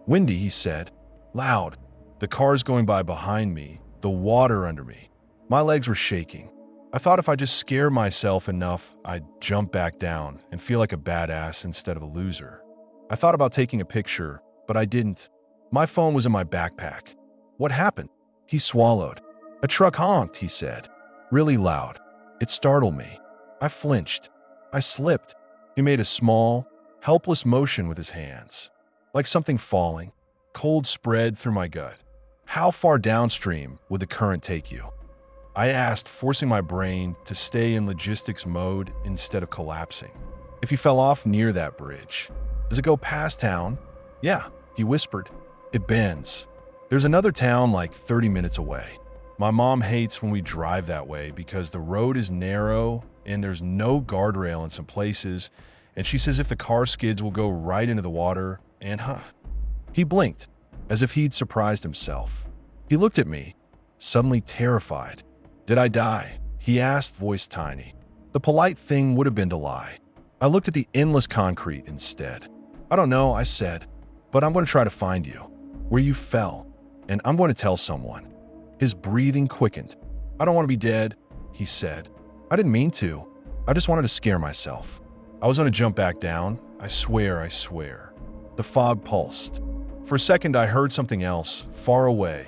Windy, he said. Loud. The cars going by behind me, the water under me. My legs were shaking. I thought if I just scare myself enough, I'd jump back down and feel like a badass instead of a loser. I thought about taking a picture, but I didn't. My phone was in my backpack. What happened? He swallowed. A truck honked, he said. Really loud. It startled me. I flinched. I slipped. He made a small, helpless motion with his hands. Like something falling. Cold spread through my gut. How far downstream would the current take you? I asked, forcing my brain to stay in logistics mode instead of collapsing. If you fell off near that bridge, does it go past town? Yeah, he whispered. It bends. There's another town like 30 minutes away. My mom hates when we drive that way because the road is narrow and there's no guardrail in some places, and she says if the car skids, we'll go right into the water, and He blinked, as if he'd surprised himself. He looked at me, suddenly terrified. Did I die? He asked, voice tiny. The polite thing would have been to lie. I looked at the endless concrete instead. I don't know, I said, but I'm going to try to find you, where you fell, and I'm going to tell someone. His breathing quickened. I don't want to be dead, he said. I didn't mean to. I just wanted to scare myself. I was going to jump back down. I swear. The fog pulsed. For a second, I heard something else, far away.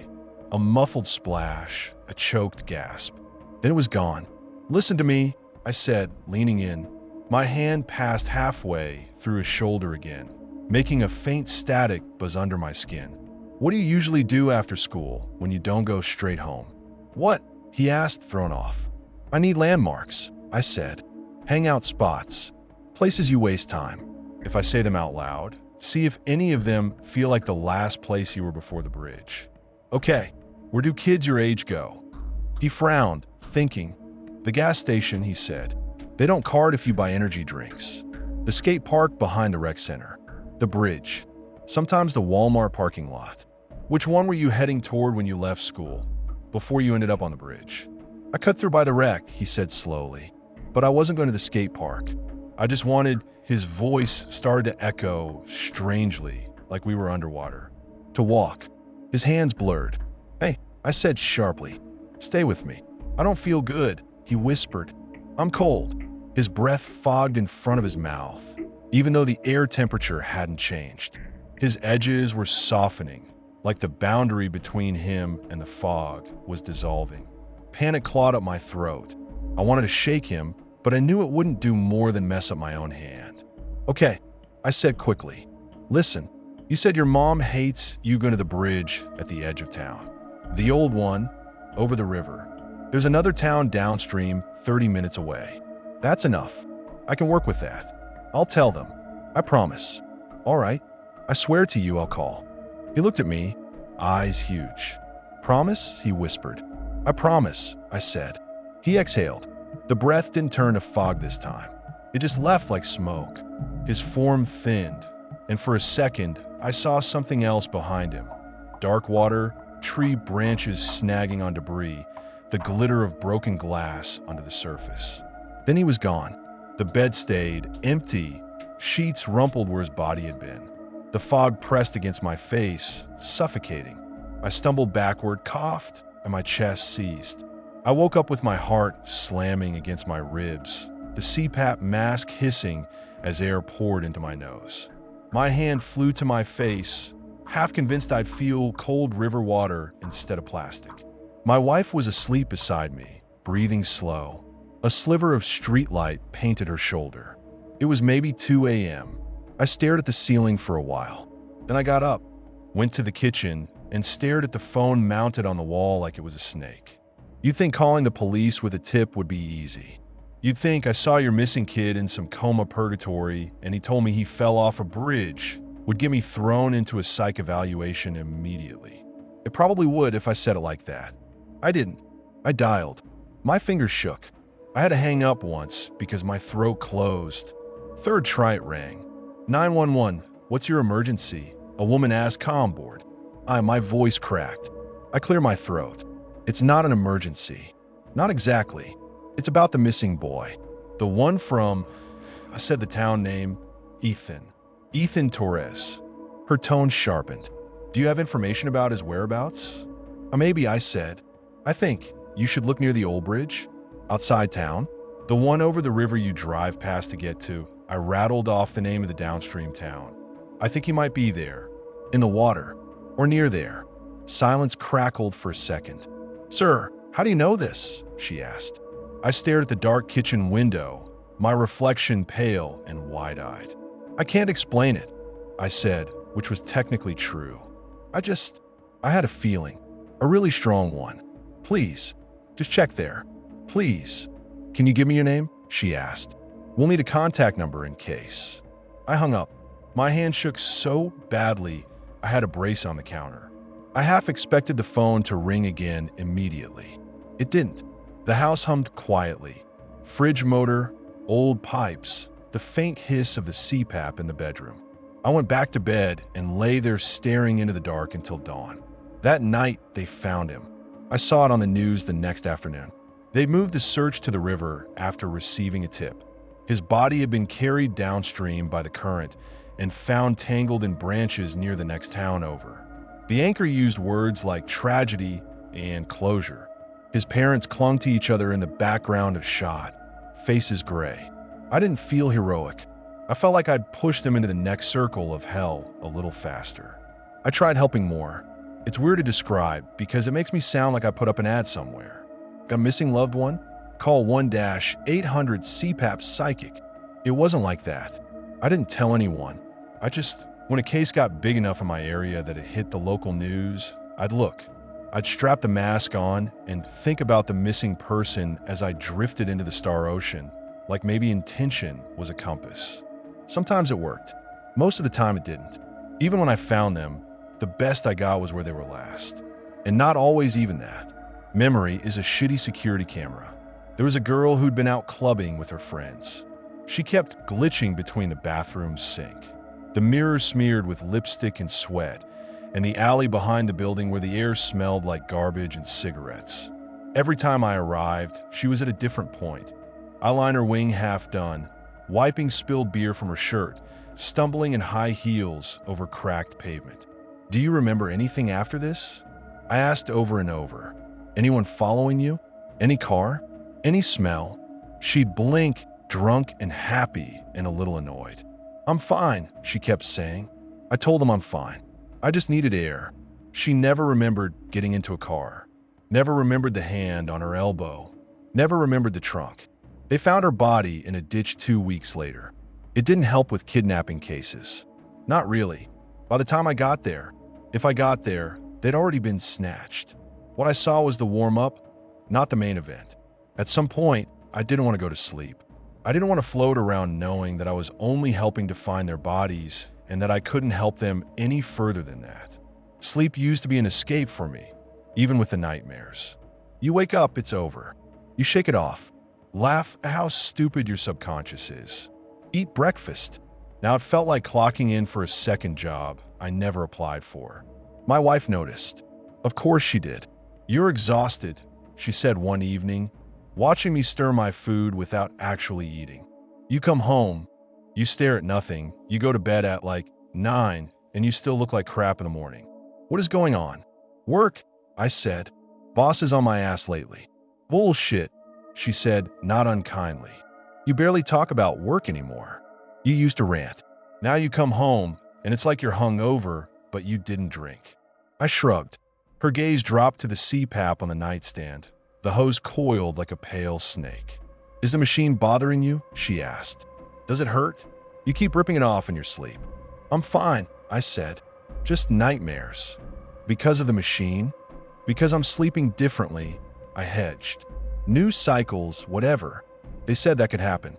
A muffled splash, a choked gasp. Then it was gone. Listen to me, I said, leaning in. My hand passed halfway through his shoulder again, making a faint static buzz under my skin. What do you usually do after school when you don't go straight home? What? He asked, thrown off. I need landmarks, I said. Hangout spots. Places you waste time. If I say them out loud, see if any of them feel like the last place you were before the bridge. Okay, where do kids your age go? He frowned, thinking. The gas station, he said. They don't card if you buy energy drinks. The skate park behind the rec center. The bridge. Sometimes the Walmart parking lot. Which one were you heading toward when you left school, before you ended up on the bridge? I cut through by the wreck, he said slowly. But I wasn't going to the skate park. I just wanted, his voice started to echo strangely, like we were underwater, to walk. His hands blurred. Hey, I said sharply. Stay with me. I don't feel good, he whispered. I'm cold. His breath fogged in front of his mouth, even though the air temperature hadn't changed. His edges were softening, like the boundary between him and the fog was dissolving. Panic clawed up my throat. I wanted to shake him, but I knew it wouldn't do more than mess up my own hand. "Okay," I said quickly. "Listen, you said your mom hates you going to the bridge at the edge of town. The old one, over the river. There's another town downstream, 30 minutes away. That's enough. I can work with that. I'll tell them. I promise." "All right. I swear to you I'll call." He looked at me, eyes huge. "Promise?" he whispered. "I promise," I said. He exhaled. The breath didn't turn to fog this time. It just left like smoke. His form thinned, and for a second, I saw something else behind him. Dark water, tree branches snagging on debris, the glitter of broken glass under the surface. Then he was gone. The bed stayed empty, sheets rumpled where his body had been. The fog pressed against my face, suffocating. I stumbled backward, coughed, and my chest seized. I woke up with my heart slamming against my ribs, the CPAP mask hissing as air poured into my nose. My hand flew to my face, half convinced I'd feel cold river water instead of plastic. My wife was asleep beside me, breathing slow. A sliver of streetlight painted her shoulder. It was maybe 2 a.m. I stared at the ceiling for a while. Then I got up, went to the kitchen, and stared at the phone mounted on the wall like it was a snake. You'd think calling the police with a tip would be easy. You'd think I saw your missing kid in some coma purgatory and he told me he fell off a bridge, would get me thrown into a psych evaluation immediately. It probably would if I said it like that. I didn't. I dialed. My fingers shook. I had to hang up once because my throat closed. Third try it rang. 911, what's your emergency? A woman asked, calm board. My voice cracked. I clear my throat. It's not an emergency. Not exactly. It's about the missing boy. The one from, I said the town name, Ethan Torres. Her tone sharpened. Do you have information about his whereabouts? Maybe, I said. I think you should look near the old bridge. Outside town. The one over the river you drive past to get to. I rattled off the name of the downstream town. I think he might be there. In the water. Or near there. Silence crackled for a second. Sir, how do you know this? She asked. I stared at the dark kitchen window, my reflection pale and wide-eyed. I can't explain it, I said, which was technically true. I had a feeling. A really strong one. Please, just check there. Please. Can you give me your name? She asked. We'll need a contact number in case. I hung up. My hand shook so badly, I had a brace on the counter. I half expected the phone to ring again immediately. It didn't. The house hummed quietly. Fridge motor, old pipes, the faint hiss of the CPAP in the bedroom. I went back to bed and lay there staring into the dark until dawn. That night, they found him. I saw it on the news the next afternoon. They moved the search to the river after receiving a tip. His body had been carried downstream by the current and found tangled in branches near the next town over. The anchor used words like tragedy and closure. His parents clung to each other in the background of shot, faces gray. I didn't feel heroic. I felt like I'd pushed them into the next circle of hell a little faster. I tried helping more. It's weird to describe because it makes me sound like I put up an ad somewhere. Got a missing loved one? Call 1-800-CPAP Psychic. It wasn't like that. I didn't tell anyone. When a case got big enough in my area that it hit the local news, I'd look. I'd strap the mask on and think about the missing person as I drifted into the Star Ocean, like maybe intention was a compass. Sometimes it worked. Most of the time it didn't. Even when I found them, the best I got was where they were last. And not always even that. Memory is a shitty security camera. There was a girl who'd been out clubbing with her friends. She kept glitching between the bathroom sink, the mirror smeared with lipstick and sweat, and the alley behind the building where the air smelled like garbage and cigarettes. Every time I arrived, she was at a different point. Eyeliner wing half done, wiping spilled beer from her shirt, stumbling in high heels over cracked pavement. Do you remember anything after this? I asked over and over. Anyone following you? Any car? Any smell? She'd blink, drunk and happy and a little annoyed. I'm fine, she kept saying. I told them I'm fine. I just needed air. She never remembered getting into a car. Never remembered the hand on her elbow. Never remembered the trunk. They found her body in a ditch 2 weeks later. It didn't help with kidnapping cases. Not really. By the time I got there, if I got there, they'd already been snatched. What I saw was the warm-up, not the main event. At some point, I didn't want to go to sleep. I didn't want to float around knowing that I was only helping to find their bodies and that I couldn't help them any further than that. Sleep used to be an escape for me, even with the nightmares. You wake up, it's over. You shake it off. Laugh at how stupid your subconscious is. Eat breakfast. Now it felt like clocking in for a second job I never applied for. My wife noticed. Of course she did. "You're exhausted," she said one evening, watching me stir my food without actually eating. "You come home, you stare at nothing, you go to bed at like 9, and you still look like crap in the morning. What is going on?" "Work," I said. "Boss is on my ass lately." "Bullshit," she said, not unkindly. "You barely talk about work anymore. You used to rant. Now you come home, and it's like you're hungover, but you didn't drink." I shrugged. Her gaze dropped to the CPAP on the nightstand. The hose coiled like a pale snake. "Is the machine bothering you?" she asked. "Does it hurt? You keep ripping it off in your sleep." "I'm fine," I said. "Just nightmares." "Because of the machine?" "Because I'm sleeping differently," I hedged. "New cycles, whatever. They said that could happen."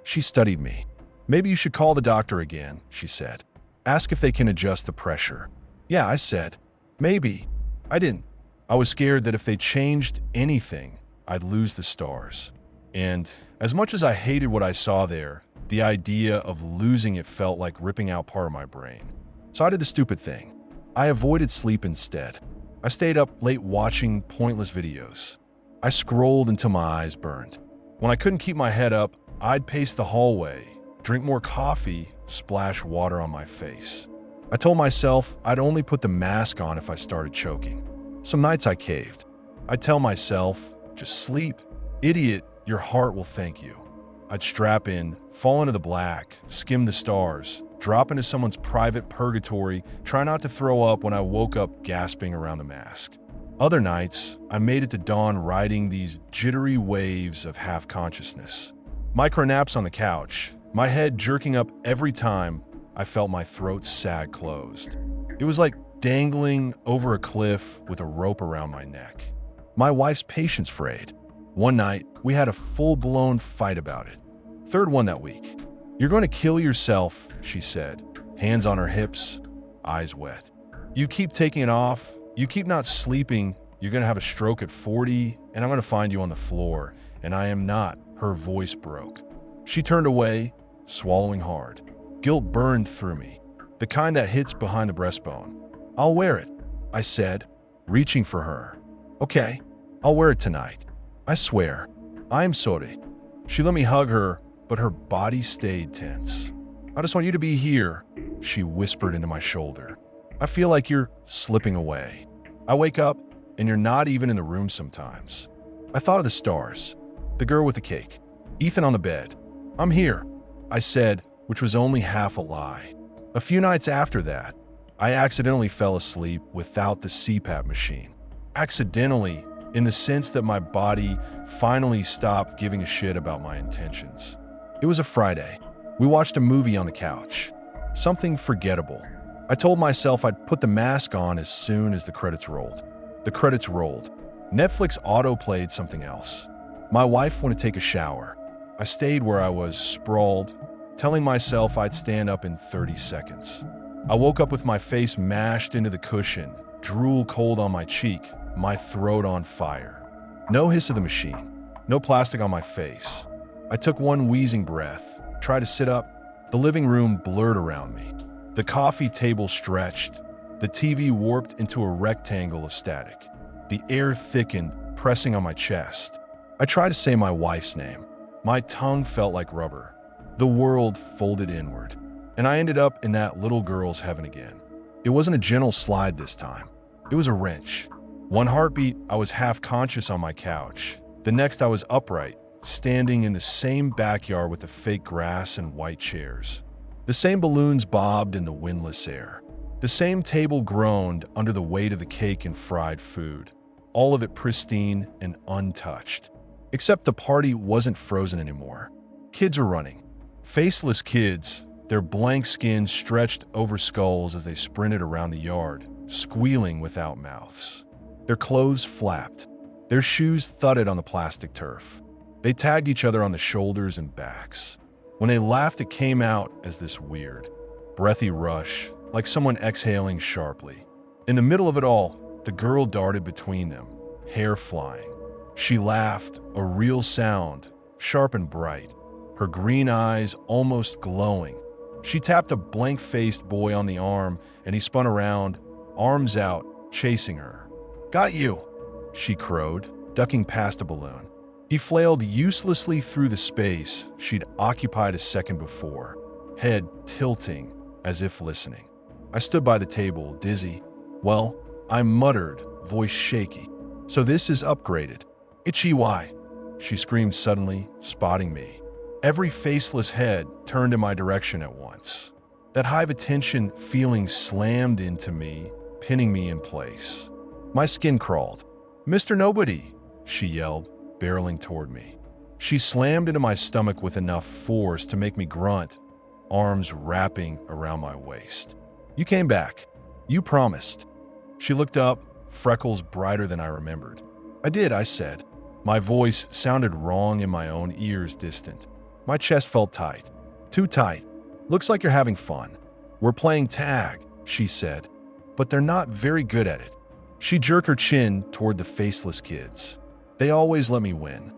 She studied me. "Maybe you should call the doctor again," she said. "Ask if they can adjust the pressure." "Yeah," I said. "Maybe." I didn't. I was scared that if they changed anything, I'd lose the stars. And as much as I hated what I saw there, the idea of losing it felt like ripping out part of my brain. So I did the stupid thing. I avoided sleep instead. I stayed up late watching pointless videos. I scrolled until my eyes burned. When I couldn't keep my head up, I'd pace the hallway, drink more coffee, splash water on my face. I told myself I'd only put the mask on if I started choking. Some nights I caved. I'd tell myself, "Just sleep. Idiot, your heart will thank you." I'd strap in, fall into the black, skim the stars, drop into someone's private purgatory, try not to throw up when I woke up gasping around the mask. Other nights, I made it to dawn riding these jittery waves of half-consciousness. Micro-naps on the couch, my head jerking up every time I felt my throat sag closed. It was like dangling over a cliff with a rope around my neck. My wife's patience frayed. One night, we had a full-blown fight about it. Third one that week. "You're going to kill yourself," she said, hands on her hips, eyes wet. "You keep taking it off, you keep not sleeping, you're going to have a stroke at 40, and I'm going to find you on the floor." And I am not. Her voice broke. She turned away, swallowing hard. Guilt burned through me, the kind that hits behind the breastbone. "I'll wear it," I said, reaching for her. "Okay, I'll wear it tonight. I swear. I am sorry." She let me hug her, but her body stayed tense. "I just want you to be here," she whispered into my shoulder. "I feel like you're slipping away. I wake up, and you're not even in the room sometimes." I thought of the stars, the girl with the cake, Ethan on the bed. "I'm here," I said, which was only half a lie. A few nights after that, I accidentally fell asleep without the CPAP machine. Accidentally, in the sense that my body finally stopped giving a shit about my intentions. It was a Friday. We watched a movie on the couch. Something forgettable. I told myself I'd put the mask on as soon as the credits rolled. The credits rolled. Netflix auto-played something else. My wife wanted to take a shower. I stayed where I was, sprawled, telling myself I'd stand up in 30 seconds. I woke up with my face mashed into the cushion, drool cold on my cheek, my throat on fire. No hiss of the machine, no plastic on my face. I took one wheezing breath, tried to sit up. The living room blurred around me. The coffee table stretched. The TV warped into a rectangle of static. The air thickened, pressing on my chest. I tried to say my wife's name. My tongue felt like rubber. The world folded inward, and I ended up in that little girl's heaven again. It wasn't a gentle slide this time. It was a wrench. One heartbeat, I was half-conscious on my couch. The next, I was upright, standing in the same backyard with the fake grass and white chairs. The same balloons bobbed in the windless air. The same table groaned under the weight of the cake and fried food. all of it pristine and untouched. Except the party wasn't frozen anymore. Kids were running. Faceless kids, their blank skins stretched over skulls as they sprinted around the yard, squealing without mouths. Their clothes flapped. Their shoes thudded on the plastic turf. They tagged each other on the shoulders and backs. When they laughed, it came out as this weird, breathy rush, like someone exhaling sharply. In the middle of it all, the girl darted between them, hair flying. She laughed, a real sound, sharp and bright, her green eyes almost glowing. She tapped a blank-faced boy on the arm, and he spun around, arms out, chasing her. "Got you," she crowed, ducking past a balloon. He flailed uselessly through the space she'd occupied a second before, head tilting as if listening. I stood by the table, dizzy. "Well," I muttered, voice shaky. "So this is upgraded." "Itchy why?" she screamed suddenly, spotting me. Every faceless head turned in my direction at once. That hive-attention feeling slammed into me, pinning me in place. My skin crawled. "Mr. Nobody," she yelled, barreling toward me. She slammed into my stomach with enough force to make me grunt, arms wrapping around my waist. "You came back. You promised." She looked up, freckles brighter than I remembered. "I did," I said. My voice sounded wrong in my own ears, distant. My chest felt tight. "Too tight. Looks like you're having fun." "We're playing tag," she said, "but they're not very good at it." She jerked her chin toward the faceless kids. They always let me win.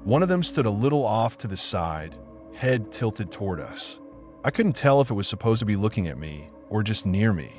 One of them stood a little off to the side, head tilted toward us. I couldn't tell if it was supposed to be looking at me or just near me.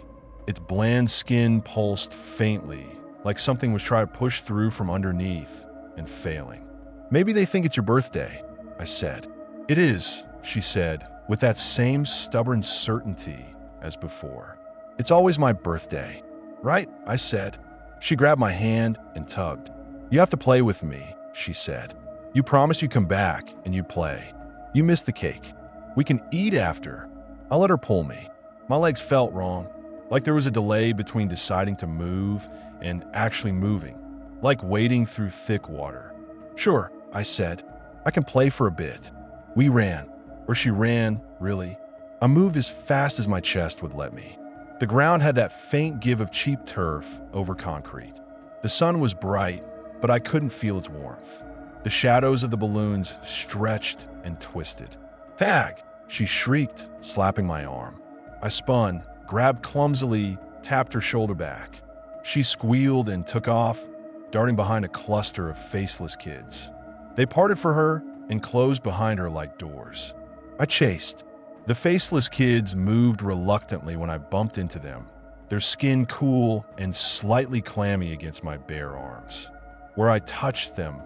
Its bland skin pulsed faintly, like something was trying to push through from underneath and failing. "Maybe they think it's your birthday," I said. "It is," she said, with that same stubborn certainty as before. "It's always my birthday." "Right," I said. She grabbed my hand and tugged. "You have to play with me," she said. "You promised you'd come back and you'd play. You missed the cake. We can eat after." I let her pull me. My legs felt wrong, like there was a delay between deciding to move and actually moving, like wading through thick water. "Sure," I said. "I can play for a bit." We ran, or she ran, really. I moved as fast as my chest would let me. The ground had that faint give of cheap turf over concrete. The sun was bright, but I couldn't feel its warmth. The shadows of the balloons stretched and twisted. "Tag!" she shrieked, slapping my arm. I spun, grabbed clumsily, tapped her shoulder back. She squealed and took off, darting behind a cluster of faceless kids. They parted for her and closed behind her like doors. I chased. The faceless kids moved reluctantly when I bumped into them, their skin cool and slightly clammy against my bare arms. Where I touched them,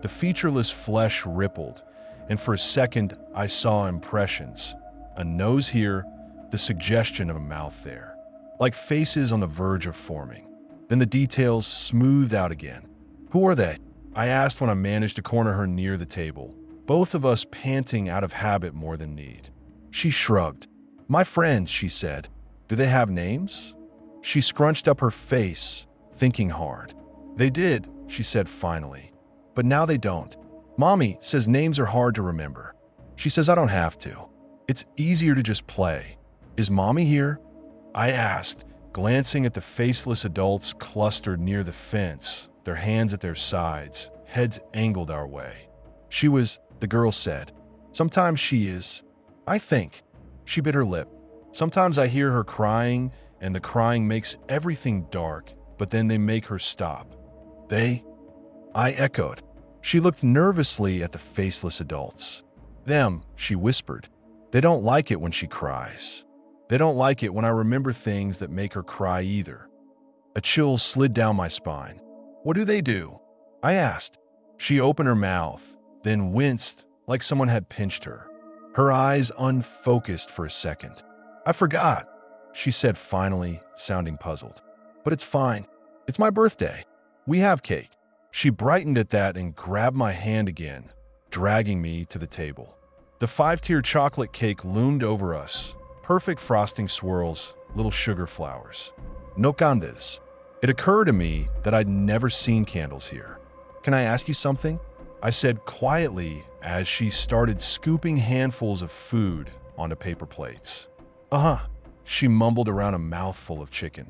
the featureless flesh rippled, and for a second I saw impressions. A nose here, the suggestion of a mouth there, like faces on the verge of forming. Then the details smoothed out again. "Who are they?" I asked when I managed to corner her near the table, both of us panting out of habit more than need. She shrugged. "My friends," she said. "Do they have names?" She scrunched up her face, thinking hard. "They did," she said finally. "But now they don't. Mommy says names are hard to remember. She says I don't have to. It's easier to just play. Is Mommy here?" I asked, glancing at the faceless adults clustered near the fence, their hands at their sides, heads angled our way. "She was," the girl said. "Sometimes she is. I think." She bit her lip. "Sometimes I hear her crying, and the crying makes everything dark, but then they make her stop." "They?" I echoed. She looked nervously at the faceless adults. "Them," she whispered. "They don't like it when she cries. They don't like it when I remember things that make her cry either." A chill slid down my spine. "What do they do?" I asked. She opened her mouth, then winced like someone had pinched her. Her eyes unfocused for a second. "I forgot," she said finally, sounding puzzled. "But it's fine. It's my birthday. We have cake." She brightened at that and grabbed my hand again, dragging me to the table. The 5-tier chocolate cake loomed over us, perfect frosting swirls, little sugar flowers. "No candes." It occurred to me that I'd never seen candles here. "Can I ask you something?" I said quietly as she started scooping handfuls of food onto paper plates. "Uh-huh," she mumbled around a mouthful of chicken.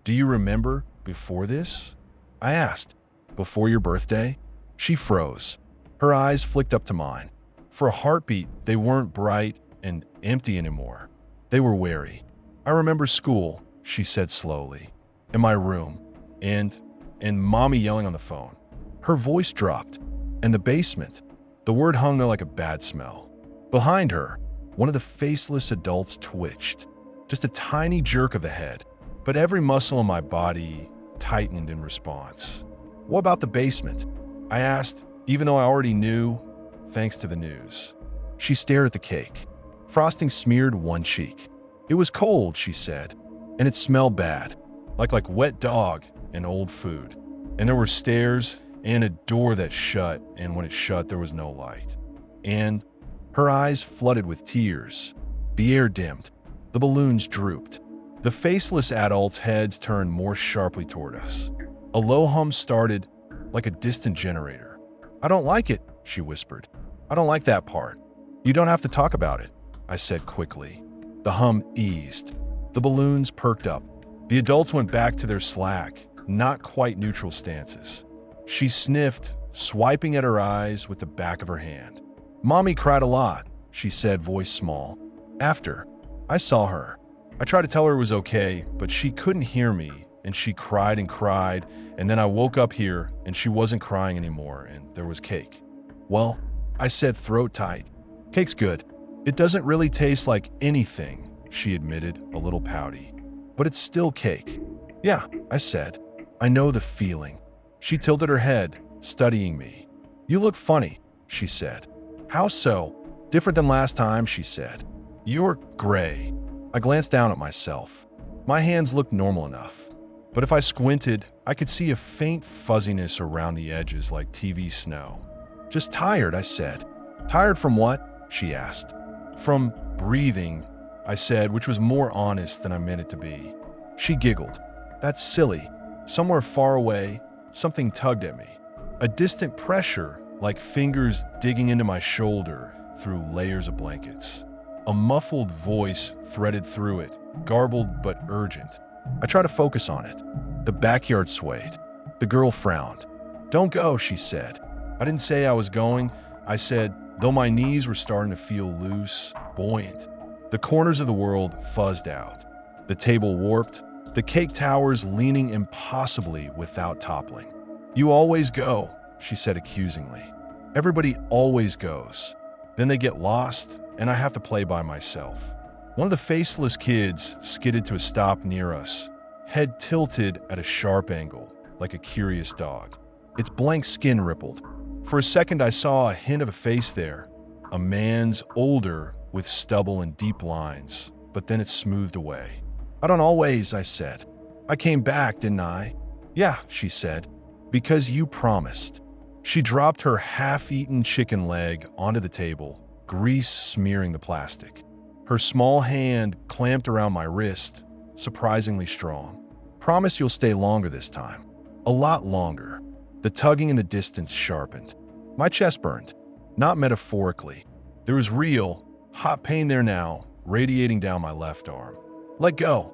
"Do you remember before this?" I asked. "Before your birthday?" She froze. Her eyes flicked up to mine. For a heartbeat, they weren't bright and empty anymore. They were wary. "I remember school," she said slowly, "in my room, and Mommy yelling on the phone." Her voice dropped. "And the basement." The word hung there like a bad smell. Behind her, one of the faceless adults twitched. Just a tiny jerk of the head, but every muscle in my body tightened in response. "What about the basement?" I asked, even though I already knew, thanks to the news. She stared at the cake. Frosting smeared one cheek. "It was cold," she said, "and it smelled bad, like wet dog and old food. And there were stairs and a door that shut, and when it shut, there was no light." And her eyes flooded with tears. The air dimmed. The balloons drooped. The faceless adults' heads turned more sharply toward us. A low hum started, like a distant generator. "I don't like it," she whispered. "I don't like that part." "You don't have to talk about it," I said quickly. The hum eased. The balloons perked up. The adults went back to their slack, not quite neutral stances. She sniffed, swiping at her eyes with the back of her hand. "Mommy cried a lot," she said, voice small. "After I saw her, I tried to tell her it was okay, but she couldn't hear me, and she cried, and then I woke up here, and she wasn't crying anymore, and there was cake." "Well," I said, throat tight, "cake's good. It doesn't really taste like anything," she admitted, a little pouty. "But it's still cake." "Yeah," I said. "I know the feeling." She tilted her head, studying me. "You look funny," she said. "How so?" "Different than last time," she said. "You're gray." I glanced down at myself. My hands looked normal enough, but if I squinted, I could see a faint fuzziness around the edges like TV snow. "Just tired," I said. "Tired from what?" she asked. "From breathing," I said, which was more honest than I meant it to be. She giggled. "That's silly." Somewhere far away, something tugged at me. A distant pressure, like fingers digging into my shoulder through layers of blankets. A muffled voice threaded through it, garbled but urgent. I tried to focus on it. The backyard swayed. The girl frowned. "Don't go," she said. I didn't say I was going. I said, though my knees were starting to feel loose, buoyant. The corners of the world fuzzed out. The table warped. The cake towers leaning impossibly without toppling. "You always go," she said accusingly. "Everybody always goes. Then they get lost, and I have to play by myself." One of the faceless kids skidded to a stop near us, head tilted at a sharp angle, like a curious dog. Its blank skin rippled. For a second, I saw a hint of a face there, a man's, older, with stubble and deep lines, but then it smoothed away. "I don't always," I said. "I came back, didn't I?" "Yeah," she said, "because you promised." She dropped her half-eaten chicken leg onto the table, grease smearing the plastic. Her small hand clamped around my wrist, surprisingly strong. "Promise you'll stay longer this time. A lot longer." The tugging in the distance sharpened. My chest burned. Not metaphorically. There was real, hot pain there now, radiating down my left arm. "Let go,"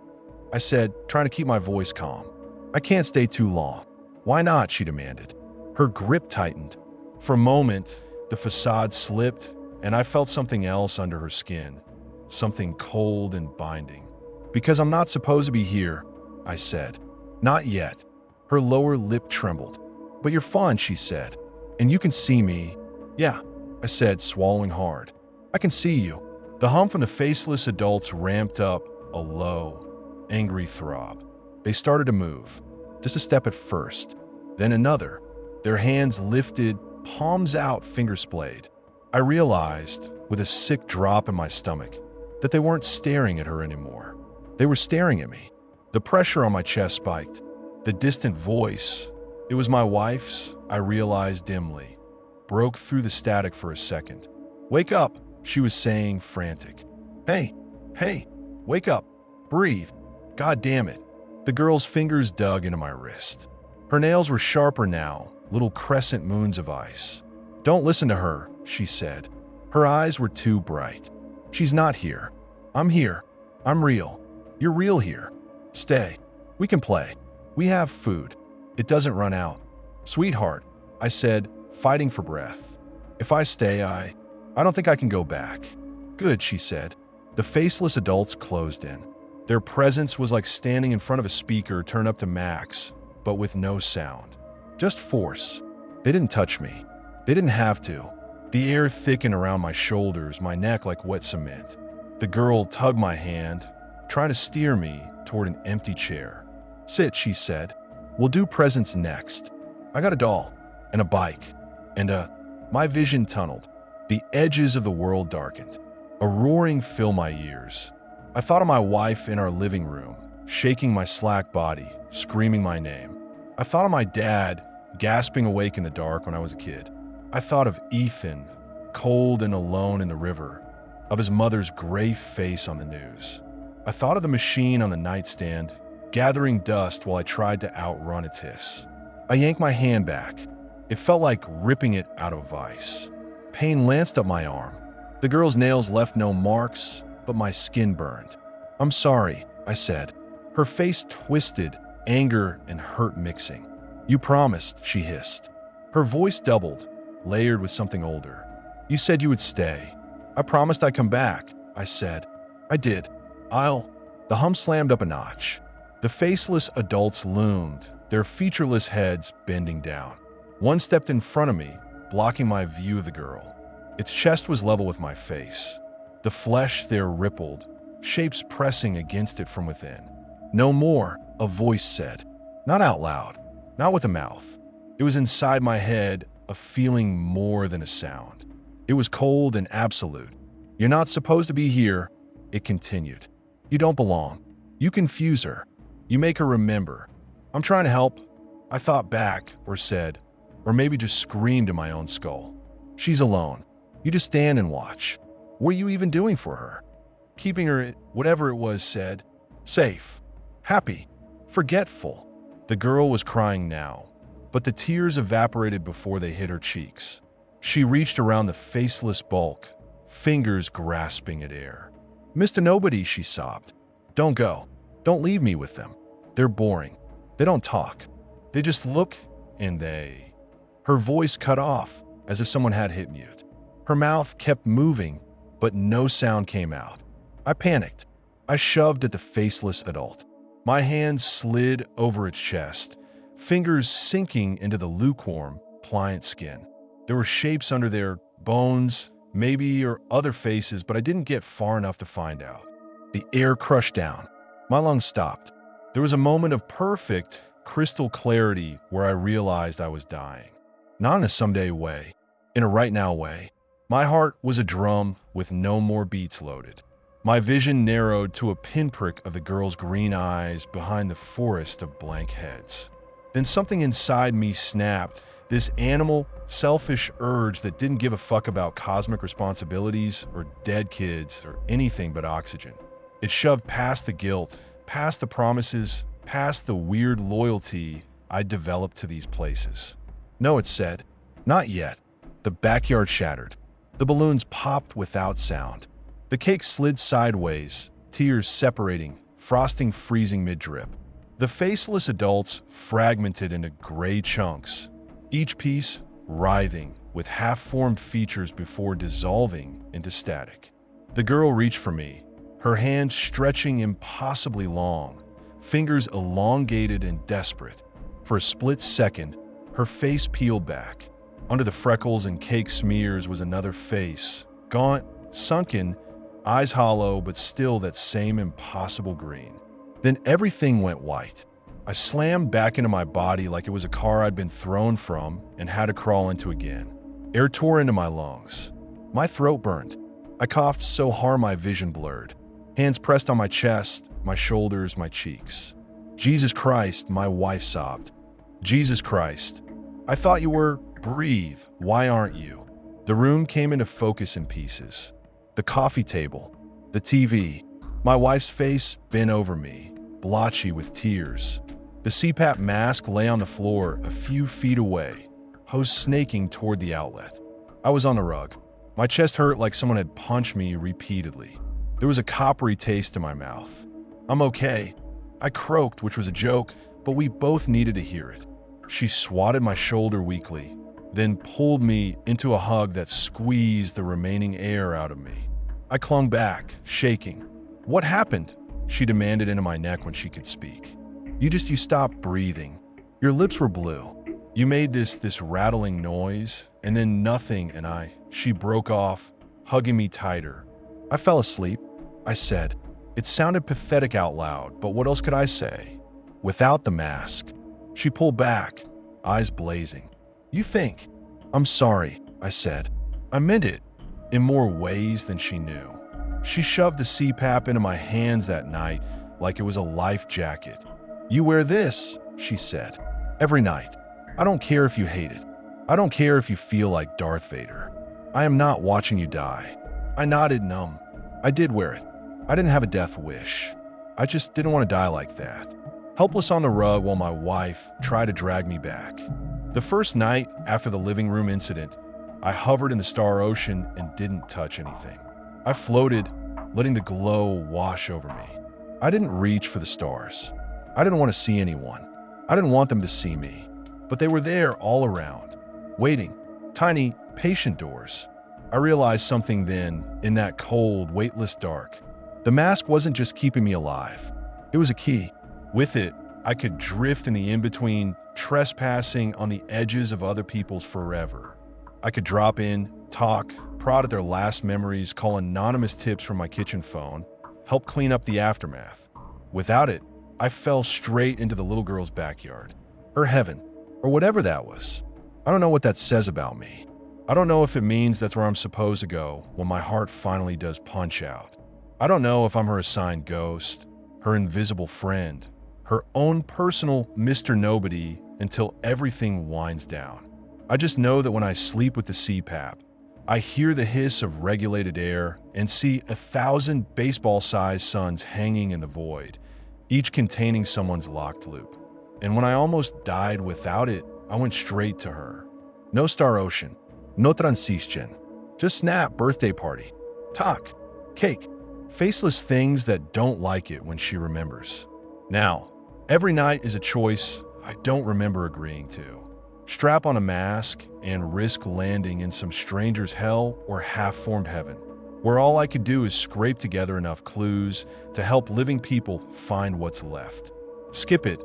I said, trying to keep my voice calm. "I can't stay too long." "Why not?" she demanded. Her grip tightened. For a moment, the facade slipped, and I felt something else under her skin, something cold and binding. "Because I'm not supposed to be here," I said. "Not yet." Her lower lip trembled. "But you're fun," she said. "And you can see me." "Yeah," I said, swallowing hard. "I can see you." The hum from the faceless adults ramped up, a low, angry throb. They started to move, just a step at first, then another. Their hands lifted, palms out, fingers splayed. I realized, with a sick drop in my stomach, that they weren't staring at her anymore. They were staring at me. The pressure on my chest spiked. The distant voice, it was my wife's, I realized dimly, broke through the static for a second. "Wake up," she was saying, frantic. Hey, wake up. Breathe. God damn it." The girl's fingers dug into my wrist. Her nails were sharper now, little crescent moons of ice. "Don't listen to her," she said. Her eyes were too bright. "She's not here. I'm here. I'm real. You're real here. Stay. We can play. We have food. It doesn't run out." "Sweetheart," I said, fighting for breath. "If I stay, I don't think I can go back." "Good," she said. The faceless adults closed in. Their presence was like standing in front of a speaker turned up to max, but with no sound. Just force. They didn't touch me. They didn't have to. The air thickened around my shoulders, my neck like wet cement. The girl tugged my hand, trying to steer me toward an empty chair. "Sit," she said. "We'll do presents next. I got a doll, and a bike, and My vision tunneled. The edges of the world darkened. A roaring filled my ears. I thought of my wife in our living room, shaking my slack body, screaming my name. I thought of my dad, gasping awake in the dark when I was a kid. I thought of Ethan, cold and alone in the river, of his mother's gray face on the news. I thought of the machine on the nightstand, gathering dust while I tried to outrun its hiss. I yanked my hand back. It felt like ripping it out of a vice. Pain lanced up my arm. The girl's nails left no marks, but my skin burned. "I'm sorry," I said. Her face twisted, anger and hurt mixing. "You promised," she hissed. Her voice doubled, layered with something older. "You said you would stay." "I promised I'd come back," I said. "I did. The hum slammed up a notch. The faceless adults loomed, their featureless heads bending down. One stepped in front of me, blocking my view of the girl. Its chest was level with my face. The flesh there rippled, shapes pressing against it from within. "No more," a voice said. Not out loud, not with a mouth. It was inside my head, a feeling more than a sound. It was cold and absolute. "You're not supposed to be here," it continued. "You don't belong. You confuse her. You make her remember." "I'm trying to help," I thought back, or said, or maybe just screamed in my own skull. "She's alone. You just stand and watch. What are you even doing for her?" "Keeping her," whatever it was said. "Safe. Happy. Forgetful." The girl was crying now, but the tears evaporated before they hit her cheeks. She reached around the faceless bulk, fingers grasping at air. "Mr. Nobody," she sobbed. "Don't go. Don't leave me with them. They're boring. They don't talk. They just look and they..." Her voice cut off, as if someone had hit mute. Her mouth kept moving, but no sound came out. I panicked. I shoved at the faceless adult. My hand slid over its chest, fingers sinking into the lukewarm, pliant skin. There were shapes under there, bones, maybe, or other faces, but I didn't get far enough to find out. The air crushed down. My lungs stopped. There was a moment of perfect, crystal clarity where I realized I was dying. Not in a someday way, in a right now way. My heart was a drum with no more beats loaded. My vision narrowed to a pinprick of the girl's green eyes behind the forest of blank heads. Then something inside me snapped, this animal, selfish urge that didn't give a fuck about cosmic responsibilities or dead kids or anything but oxygen. It shoved past the guilt, past the promises, past the weird loyalty I'd developed to these places. "No," it said. "Not yet." The backyard shattered. The balloons popped without sound. The cake slid sideways, tears separating, frosting freezing mid-drip. The faceless adults fragmented into gray chunks, each piece writhing with half-formed features before dissolving into static. The girl reached for me, her hands stretching impossibly long, fingers elongated and desperate. For a split second, her face peeled back. Under the freckles and cake smears was another face, gaunt, sunken, eyes hollow, but still that same impossible green. Then everything went white. I slammed back into my body like it was a car I'd been thrown from and had to crawl into again. Air tore into my lungs. My throat burned. I coughed so hard my vision blurred. Hands pressed on my chest, my shoulders, my cheeks. "Jesus Christ," my wife sobbed. "Jesus Christ. I thought you were..." "Breathe. Why aren't you?" The room came into focus in pieces. The coffee table, the TV, my wife's face bent over me, blotchy with tears. The CPAP mask lay on the floor a few feet away, hose snaking toward the outlet. I was on the rug. My chest hurt like someone had punched me repeatedly. There was a coppery taste in my mouth. "I'm okay." I croaked, which was a joke, but we both needed to hear it. She swatted my shoulder weakly, then pulled me into a hug that squeezed the remaining air out of me. I clung back, shaking. "What happened?" she demanded into my neck when she could speak. You stopped breathing. Your lips were blue. You made this rattling noise, and then nothing, and she broke off, hugging me tighter. "I fell asleep," I said. It sounded pathetic out loud, but what else could I say? Without the mask. She pulled back, eyes blazing. "You think?" "I'm sorry," I said. I meant it, in more ways than she knew. She shoved the CPAP into my hands that night like it was a life jacket. "You wear this," she said, "every night. I don't care if you hate it. I don't care if you feel like Darth Vader. I am not watching you die." I nodded numb. I did wear it. I didn't have a death wish. I just didn't want to die like that. Helpless on the rug while my wife tried to drag me back. The first night after the living room incident, I hovered in the star ocean and didn't touch anything. I floated, letting the glow wash over me. I didn't reach for the stars. I didn't want to see anyone. I didn't want them to see me. But they were there all around, waiting, tiny, patient doors. I realized something then, in that cold, weightless dark. The mask wasn't just keeping me alive. It was a key. With it, I could drift in the in-between, trespassing on the edges of other people's forever. I could drop in, talk, prod at their last memories, call anonymous tips from my kitchen phone, help clean up the aftermath. Without it, I fell straight into the little girl's backyard. Her heaven, or whatever that was. I don't know what that says about me. I don't know if it means that's where I'm supposed to go when my heart finally does punch out. I don't know if I'm her assigned ghost, her invisible friend, her own personal Mr. Nobody until everything winds down. I just know that when I sleep with the CPAP, I hear the hiss of regulated air and see 1,000 baseball-sized suns hanging in the void, each containing someone's locked loop. And when I almost died without it, I went straight to her. No star ocean, no transition, just snap, birthday party, talk, cake, faceless things that don't like it when she remembers. Now, every night is a choice I don't remember agreeing to. Strap on a mask and risk landing in some stranger's hell or half-formed heaven, where all I could do is scrape together enough clues to help living people find what's left. Skip it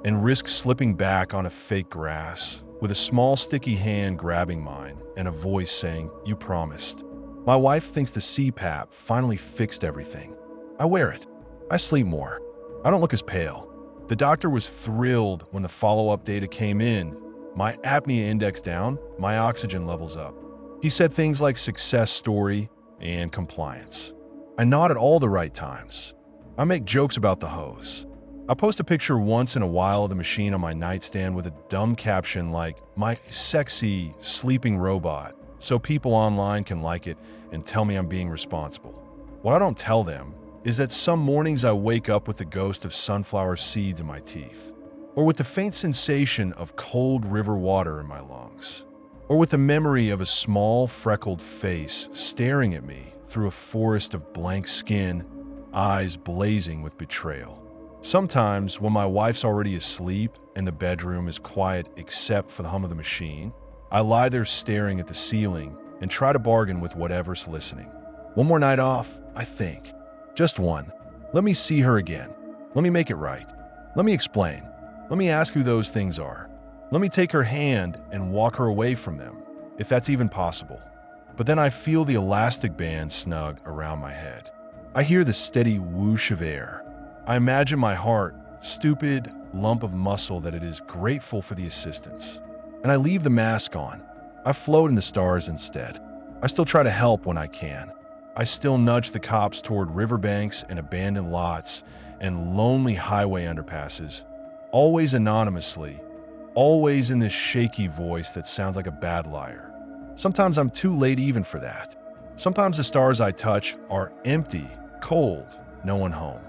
and risk slipping back on a fake grass with a small sticky hand grabbing mine and a voice saying, "You promised." My wife thinks the CPAP finally fixed everything. I wear it. I sleep more. I don't look as pale. The doctor was thrilled when the follow-up data came in. My apnea index down, my oxygen levels up. He said things like success story and compliance. I nod at all the right times. I make jokes about the hose. I post a picture once in a while of the machine on my nightstand with a dumb caption like, "My sexy, sleeping robot," so people online can like it and tell me I'm being responsible. What I don't tell them is that some mornings I wake up with the ghost of sunflower seeds in my teeth, or with the faint sensation of cold river water in my lungs, or with the memory of a small freckled face staring at me through a forest of blank skin, eyes blazing with betrayal. Sometimes, when my wife's already asleep and the bedroom is quiet except for the hum of the machine, I lie there staring at the ceiling and try to bargain with whatever's listening. One more night off, I think. Just one. Let me see her again. Let me make it right. Let me explain. Let me ask who those things are. Let me take her hand and walk her away from them, if that's even possible. But then I feel the elastic band snug around my head. I hear the steady whoosh of air. I imagine my heart, stupid lump of muscle that it is grateful for the assistance. And I leave the mask on. I float in the stars instead. I still try to help when I can. I still nudge the cops toward riverbanks and abandoned lots and lonely highway underpasses, always anonymously, always in this shaky voice that sounds like a bad liar. Sometimes I'm too late even for that. Sometimes the stars I touch are empty, cold, no one home.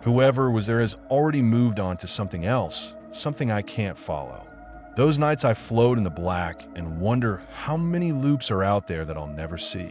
Whoever was there has already moved on to something else, something I can't follow. Those nights I float in the black and wonder how many loops are out there that I'll never see.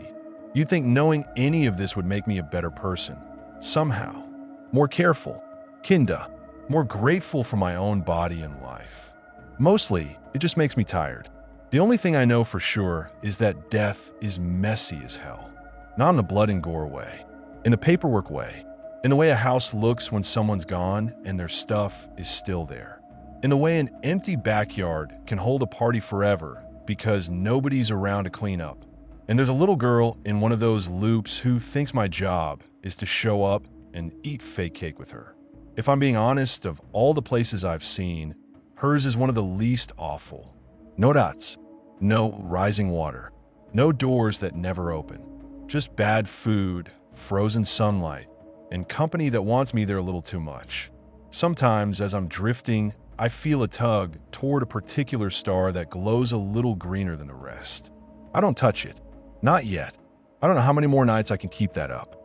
You'd think knowing any of this would make me a better person. Somehow. More careful. Kinda. More grateful for my own body and life. Mostly, it just makes me tired. The only thing I know for sure is that death is messy as hell. Not in the blood and gore way. In the paperwork way. In the way a house looks when someone's gone and their stuff is still there. In the way an empty backyard can hold a party forever because nobody's around to clean up. And there's a little girl in one of those loops who thinks my job is to show up and eat fake cake with her. If I'm being honest, of all the places I've seen, hers is one of the least awful. No dots, no rising water, no doors that never open. Just bad food, frozen sunlight, and company that wants me there a little too much. Sometimes, as I'm drifting, I feel a tug toward a particular star that glows a little greener than the rest. I don't touch it. Not yet. I don't know how many more nights I can keep that up.